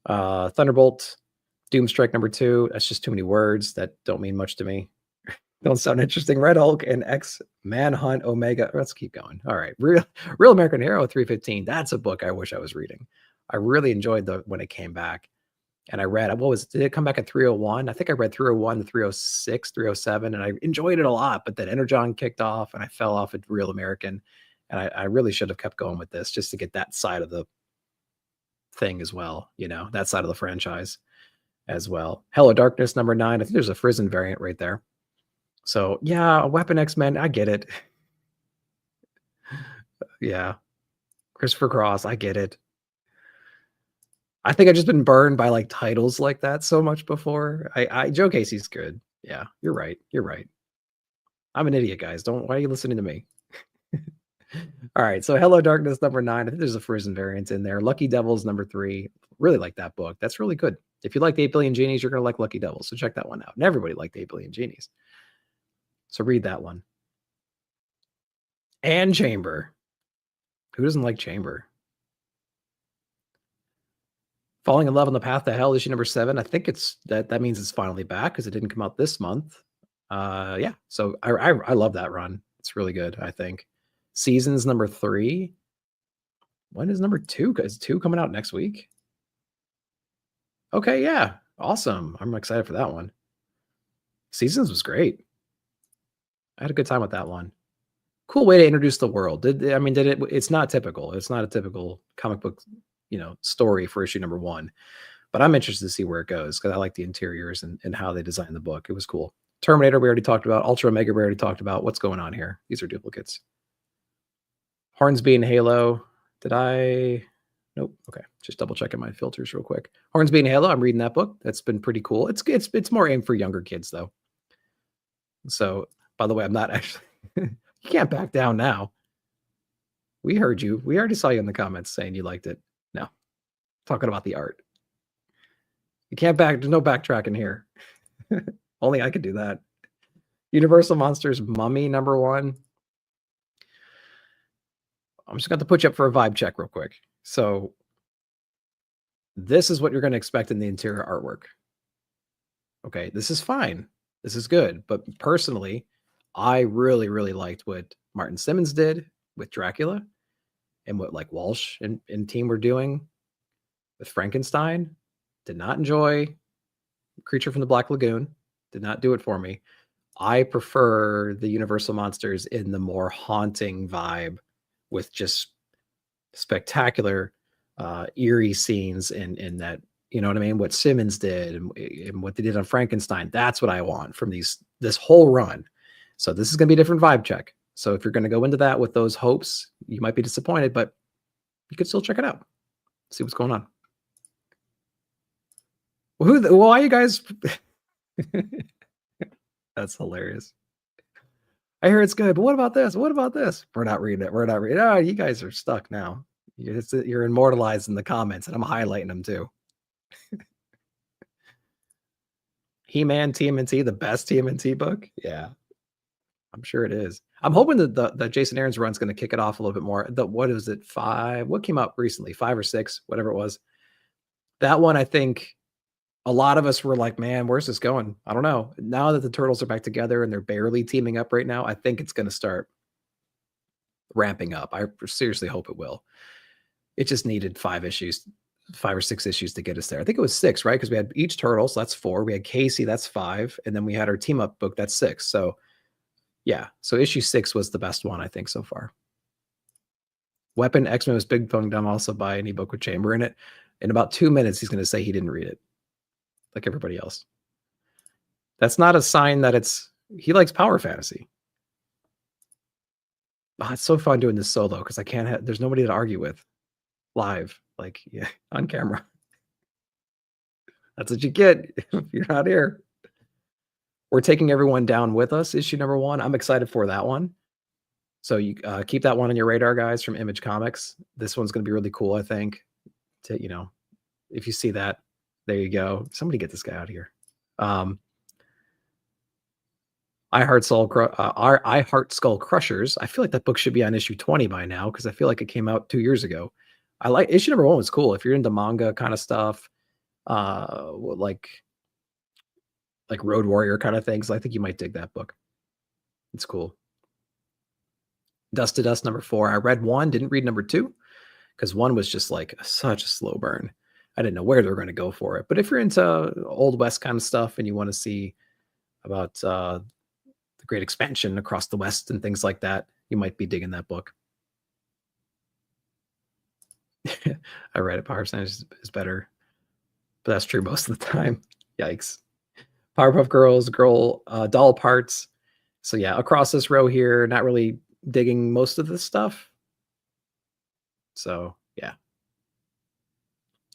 Thunderbolt, Doomstrike number 2. That's just too many words that don't mean much to me. Don't sound interesting. Red Hulk and X Manhunt Omega. Let's keep going. All right. Real American Hero 315. That's a book I wish I was reading. I really enjoyed when it came back. And I read, did it come back at 301? I think I read 301 to 306, 307, and I enjoyed it a lot. But then Energon kicked off and I fell off at Real American. And I really should have kept going with this just to get that side of the thing as well, that side of the franchise as well. Hello Darkness number 9. I think there's a Frizzen variant right there. So yeah, Weapon X-Men, I get it. Yeah. Christopher Cross, I get it. I think I've just been burned by like titles like that so much before. Joe Casey's good. Yeah, you're right. You're right. I'm an idiot, guys. Why are you listening to me? All right. So Hello Darkness number 9. I think there's a Frizzen variant in there. Lucky Devils number 3. Really like that book. That's really good. If you like the 8 Billion Genies, you're going to like Lucky Devils. So check that one out. And everybody liked the 8 Billion Genies. So read that one. And Chamber. Who doesn't like Chamber? Falling in Love on the Path to Hell, issue number 7. I think that means it's finally back because it didn't come out this month. Yeah. So I love that run. It's really good, I think. Seasons number 3. When is number 2? Is 2 coming out next week? Okay, yeah. Awesome. I'm excited for that one. Seasons was great. I had a good time with that one. Cool way to introduce the world. It's not typical. It's not a typical comic book, story for issue number 1. But I'm interested to see where it goes because I like the interiors and how they designed the book. It was cool. Terminator, we already talked about. Ultra Omega, we already talked about. What's going on here? These are duplicates. Hornsby and Halo. Did I? Nope. Okay. Just double checking my filters real quick. Hornsby and Halo. I'm reading that book. That's been pretty cool. It's more aimed for younger kids though. So, by the way, I'm not actually. You can't back down now. We heard you. We already saw you in the comments saying you liked it. No, talking about the art. You can't there's no backtracking here. Only I could do that. Universal Monsters Mummy #1. I'm just going to put you up for a vibe check real quick. So this is what you're going to expect in the interior artwork. Okay, this is fine. This is good. But personally, I really, really liked what Martin Simmons did with Dracula and what like Walsh and team were doing with Frankenstein. Did not enjoy Creature from the Black Lagoon. Did not do it for me. I prefer the Universal Monsters in the more haunting vibe with just spectacular, eerie scenes in that, you know what I mean? What Simmons did and what they did on Frankenstein. That's what I want from this whole run. So this is going to be a different vibe check. So if you're going to go into that with those hopes, you might be disappointed, but you could still check it out. See what's going on. Why you guys? That's hilarious. I hear it's good, but what about this? What about this? We're not reading it. We're not reading it. Oh, you guys are stuck now. You're immortalized in the comments, and I'm highlighting them too. He-Man TMNT, the best TMNT book? Yeah, I'm sure it is. I'm hoping that the Jason Aaron's run's going to kick it off a little bit more. What is it? 5? What came out recently? 5 or 6, whatever it was. That one, I think a lot of us were like, man, where's this going? I don't know. Now that the Turtles are back together and they're barely teaming up right now, I think it's going to start ramping up. I seriously hope it will. It just needed 5 or 6 issues to get us there. I think it was 6, right? Because we had each Turtle, so that's 4. We had Casey, that's 5. And then we had our team up book, that's 6. So yeah, so issue 6 was the best one, I think, so far. Weapon X-Men was Big Fun Dumb also buy any book with Chamber in it. In about 2 minutes, he's going to say he didn't read it, like everybody else. That's not a sign that he likes power fantasy. Oh, it's so fun doing this solo because there's nobody to argue with live, like, yeah, on camera. That's what you get if you're not here. We're taking everyone down with us, issue #1. I'm excited for that one. So you keep that one on your radar, guys, from Image Comics. This one's going to be really cool, I think. If you see that, there you go. Somebody get this guy out of here. I Heart Skull Crushers. I feel like that book should be on issue 20 by now because I feel like it came out 2 years ago. I like issue #1 was cool. If you're into manga kind of stuff, like Road Warrior kind of things, I think you might dig that book. It's cool. Dust to Dust #4. I read 1, didn't read #2 because 1 was just like such a slow burn. I didn't know where they were going to go for it. But if you're into Old West kind of stuff and you want to see about the Great Expansion across the West and things like that, you might be digging that book. I read it. Power Science is better, but that's true most of the time. Yikes. Powerpuff Girls, doll parts. So yeah, across this row here, not really digging most of this stuff. So yeah.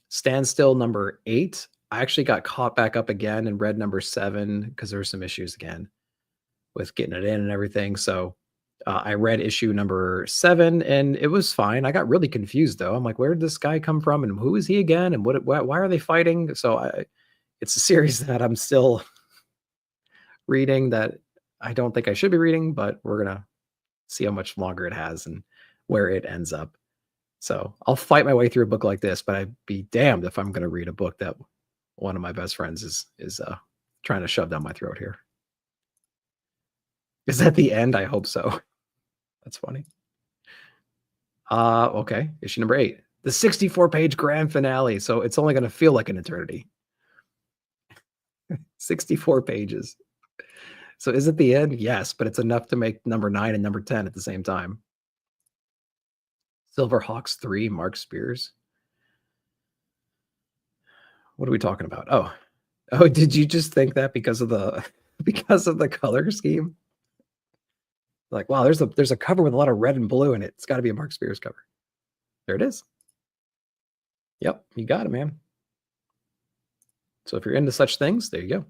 Standstill #8. I actually got caught back up again and read #7 because there were some issues again with getting it in and everything. So I read issue #7 and it was fine. I got really confused though. I'm like, where did this guy come from and who is he again? And why are they fighting? So it's a series that I'm still reading that I don't think I should be reading, but we're going to see how much longer it has and where it ends up. So I'll fight my way through a book like this, but I'd be damned if I'm going to read a book that one of my best friends is trying to shove down my throat here. Is that the end? I hope so. That's funny. Okay. Issue #8, the 64-page grand finale. So it's only going to feel like an eternity. 64 pages. So is it the end? Yes, but it's enough to make #9 and #10 at the same time. Silverhawks 3, Mark Spears. What are we talking about? Oh, did you just think that because of the color scheme? Like, wow, there's a cover with a lot of red and blue in it. It's got to be a Mark Spears cover. There it is. Yep, you got it, man. So if you're into such things, there you go.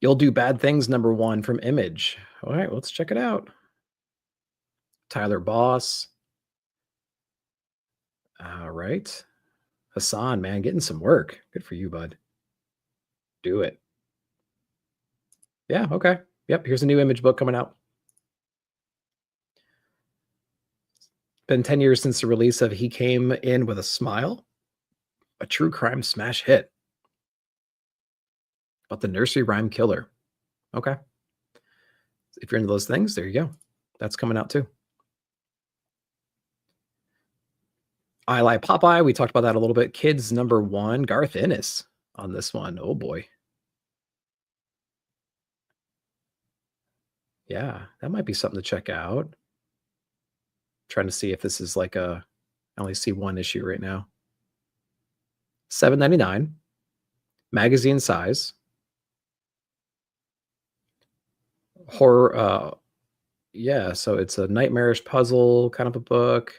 You'll Do Bad Things #1 from Image. All right, let's check it out. Tyler Boss. All right. Hassan, man, getting some work. Good for you, bud. Do it. Yeah, okay. Yep, here's a new image book coming out. Been 10 years since the release of He Came In With a Smile, a true crime smash hit about the nursery rhyme killer. Okay. If you're into those things, there you go. That's coming out too. I Like Popeye. We talked about that a little bit. Kids #1, Garth Ennis on this one. Oh boy. Yeah, that might be something to check out. Trying to see if this is like I only see one issue right now. $7.99. Magazine size. Horror. Yeah, so it's a nightmarish puzzle kind of a book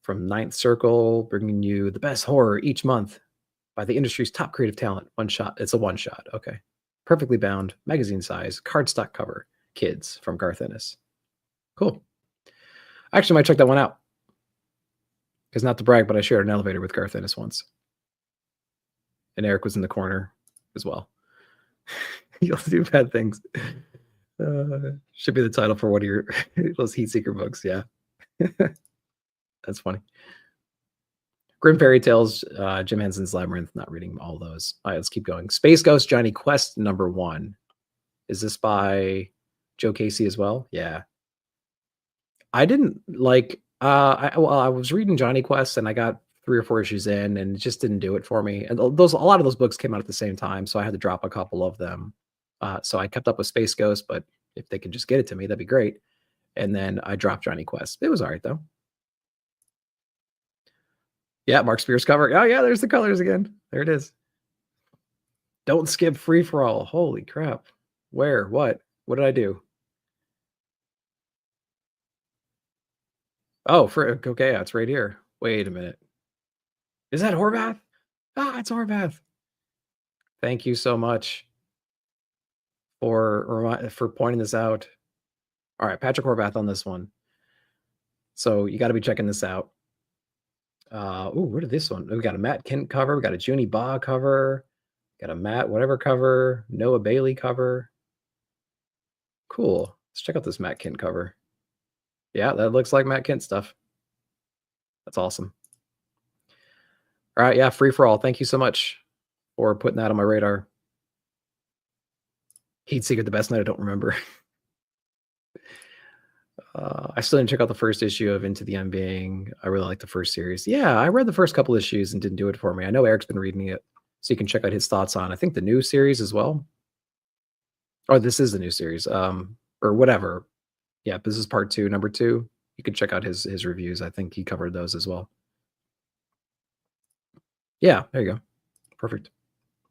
from Ninth Circle, bringing you the best horror each month by the industry's top creative talent. One shot. It's a one shot. Okay. Perfectly bound, magazine size, cardstock cover. Kids from Garth Ennis. Cool. I actually might check that one out. Because not to brag, but I shared an elevator with Garth Ennis once. And Eric was in the corner as well. You'll do bad things. Should be the title for one of your those Heat Seeker books. Yeah. That's funny. Grim Fairy Tales, Jim Henson's Labyrinth. Not reading all those. All right, let's keep going. Space Ghost Johnny Quest #1. Is this by Joe Casey as well? Yeah. I didn't like. I was reading Johnny Quest and I got 3 or 4 issues in, and it just didn't do it for me. And a lot of those books came out at the same time, so I had to drop a couple of them. So I kept up with Space Ghost, but if they could just get it to me, that'd be great. And then I dropped Johnny Quest. It was all right though. Yeah, Mark Spears cover. Oh yeah, there's the colors again. There it is. Don't skip Free for All. Holy crap. Where? What? What did I do? Oh, okay, yeah, it's right here. Wait a minute. Is that Horvath? Ah, it's Horvath. Thank you so much for pointing this out. All right, Patrick Horvath on this one. So you got to be checking this out. Where did this one? We got a Matt Kent cover. We got a Junie Baugh cover. Got a Matt whatever cover. Noah Bailey cover. Cool. Let's check out this Matt Kent cover. Yeah, that looks like Matt Kent stuff. That's awesome. All right, yeah, Free for All. Thank you so much for putting that on my radar. Heat Seeker, the best night I don't remember. I still didn't check out the first issue of Into the Unbeing. I really like the first series. Yeah, I read the first couple issues and didn't do it for me. I know Eric's been reading it, so you can check out his thoughts on, I think, the new series as well. Oh, this is the new series, or whatever. Yeah, this is part 2, number 2. You can check out his reviews. I think he covered those as well. Yeah, there you go. Perfect.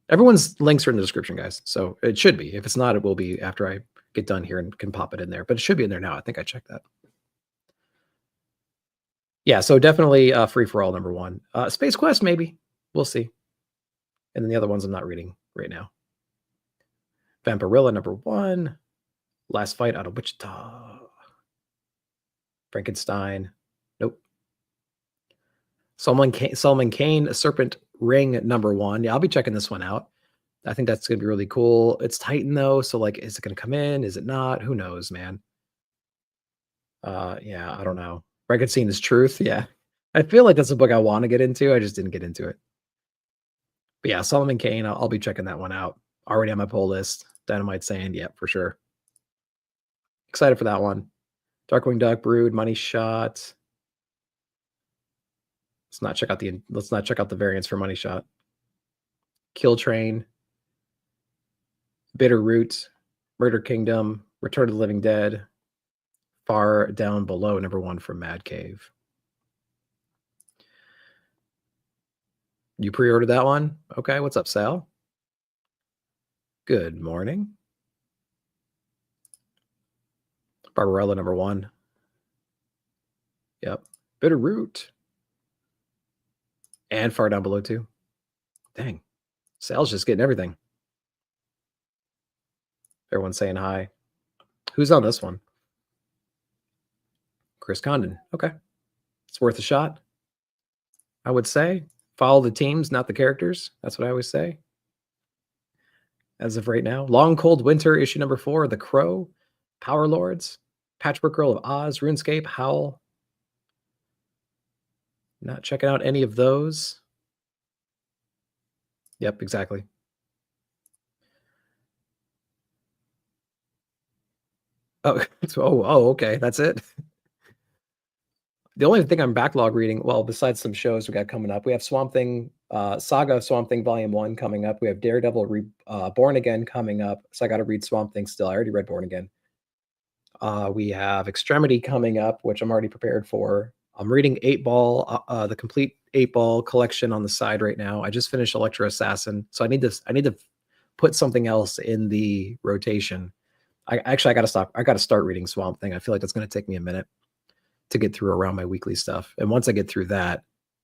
Everyone's links are in the description, guys. So it should be. If it's not, it will be after I get done here and can pop it in there. But it should be in there now. I think I checked that. Yeah, so definitely Free for All #1. Space Quest, maybe. We'll see. And then the other ones I'm not reading right now. Vampirilla #1. Last Fight Out of Wichita. Frankenstein. Nope. Solomon Kane, A Serpent Ring #1. Yeah, I'll be checking this one out. I think that's going to be really cool. It's Titan though, so like, is it going to come in? Is it not? Who knows, man? Yeah, I don't know. Frankenstein is Truth. Yeah, I feel like that's a book I want to get into. I just didn't get into it. But yeah, Solomon Kane, I'll be checking that one out. Already on my pull list. Dynamite Sand, yeah, for sure. Excited for that one. Darkwing Duck, Brood, Money Shot. Let's not check out the variants for Money Shot. Kill Train, Bitter Root, Murder Kingdom, Return of the Living Dead, Far Down Below #1 from Mad Cave. You pre-ordered that one? Okay, what's up, Sal? Good morning. Barbarella #1. Yep. Bitter Root. And Far Down Below too. Dang. Sal's just getting everything. Everyone's saying hi. Who's on this one? Chris Condon. Okay. It's worth a shot. I would say. Follow the teams, not the characters. That's what I always say. As of right now. Long Cold Winter, issue number 4, The Crow, Power Lords, Patchwork Girl of Oz, RuneScape, Howl. Not checking out any of those. Yep, exactly. Oh, okay. That's it. The only thing I'm backlog reading, well, besides some shows we got coming up, we have Swamp Thing, Saga of Swamp Thing Volume 1 coming up. We have Daredevil Born Again coming up. So I got to read Swamp Thing still. I already read Born Again. We have Extremity coming up, which I'm already prepared for. I'm reading 8 Ball, the complete 8 Ball collection on the side right now. I just finished Electro Assassin, so I need to put something else in the rotation. I got to stop. I got to start reading Swamp Thing. I feel like that's going to take me a minute to get through around my weekly stuff. And once I get through that,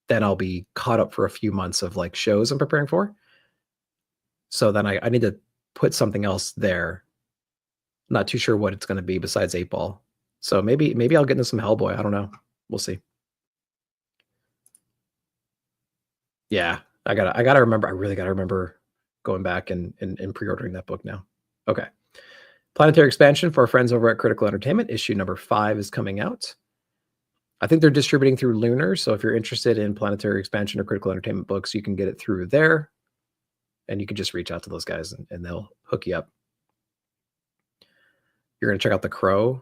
then I'll be caught up for a few months of like shows I'm preparing for. So then I need to put something else there. Not too sure what it's going to be besides 8 Ball. So maybe I'll get into some Hellboy. I don't know. We'll see. Yeah, I gotta remember. I really gotta remember going back and pre-ordering that book now. Okay. Planetary Expansion for our friends over at Critical Entertainment. Issue number 5 is coming out. I think they're distributing through Lunar. So if you're interested in Planetary Expansion or Critical Entertainment books, you can get it through there. And you can just reach out to those guys and they'll hook you up. You're going to check out The Crow.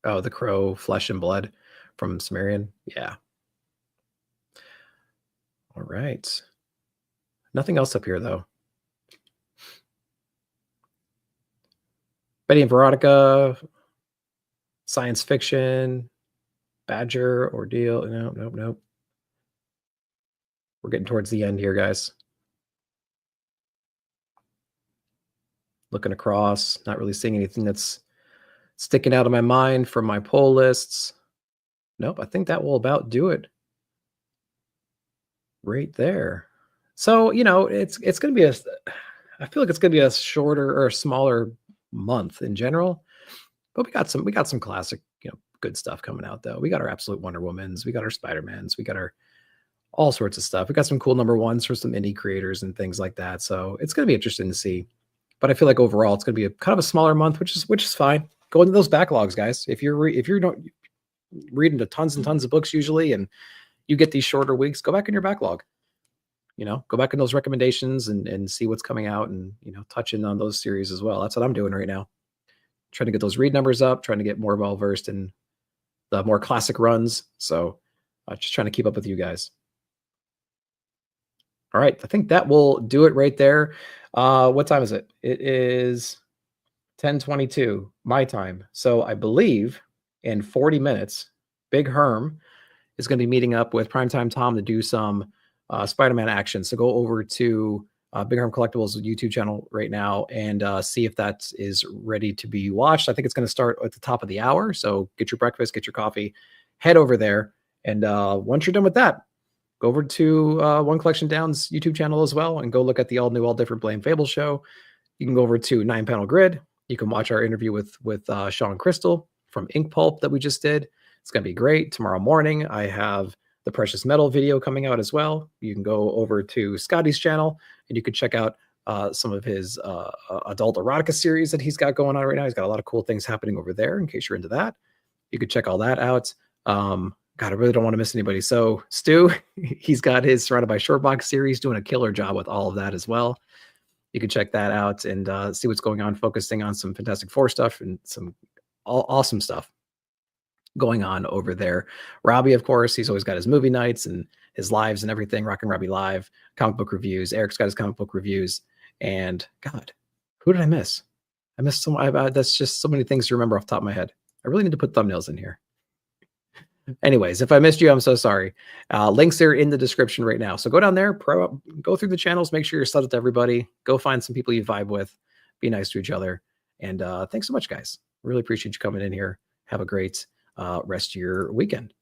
Oh, The Crow, Flesh and Blood from Sumerian. Yeah. All right. Nothing else up here, though. Betty and Veronica, science fiction, Badger, Ordeal. Nope. We're getting towards the end here, guys. Looking across, not really seeing anything that's sticking out of my mind from my poll lists. Nope, I think that will about do it right there. So, it's going to be I feel like it's going to be a shorter or a smaller month in general, but we got some classic, good stuff coming out though. We got our Absolute Wonder Womans, we got our Spider-Mans, we got our all sorts of stuff. We got some cool number 1s for some indie creators and things like that. So it's going to be interesting to see. But I feel like overall it's going to be a kind of a smaller month, which is fine. Go into those backlogs, guys. If you're not reading to tons and tons of books usually, and you get these shorter weeks, go back in your backlog. Go back in those recommendations and see what's coming out, and touch in on those series as well. That's what I'm doing right now. Trying to get those read numbers up, trying to get more well versed in the more classic runs. So just trying to keep up with you guys. All right, I think that will do it right there. What time is it? It is 10:22 my time. So I believe in 40 minutes, Big Herm is going to be meeting up with Primetime Tom to do some Spider-Man action. So go over to Big Herm Collectibles YouTube channel right now and see if that is ready to be watched. I think it's going to start at the top of the hour. So get your breakfast, get your coffee, head over there. And once you're done with that, go over to One Collection Down's YouTube channel as well and go look at the all new, all different Blame Phable show. You can go over to 9 Panel Grid. You can watch our interview with Sean Crystal from Ink Pulp that we just did. It's going to be great. Tomorrow morning, I have the Precious Metal video coming out as well. You can go over to Scotty's channel and you can check out some of his adult erotica series that he's got going on right now. He's got a lot of cool things happening over there in case you're into that. You could check all that out. God, I really don't want to miss anybody. So Stu, he's got his Surrounded by Shortbox series, doing a killer job with all of that as well. You can check that out and see what's going on, focusing on some Fantastic Four stuff and some awesome stuff going on over there. Robbie, of course, he's always got his movie nights and his lives and everything. Rockin' Robbie Live, comic book reviews. Eric's got his comic book reviews. And God, who did I miss? I missed some. That's just so many things to remember off the top of my head. I really need to put thumbnails in here. Anyways, if I missed you, I'm so sorry. Links are in the description right now. So go down there, go through the channels, make sure you're subbed to everybody. Go find some people you vibe with. Be nice to each other. And thanks so much, guys. Really appreciate you coming in here. Have a great rest of your weekend.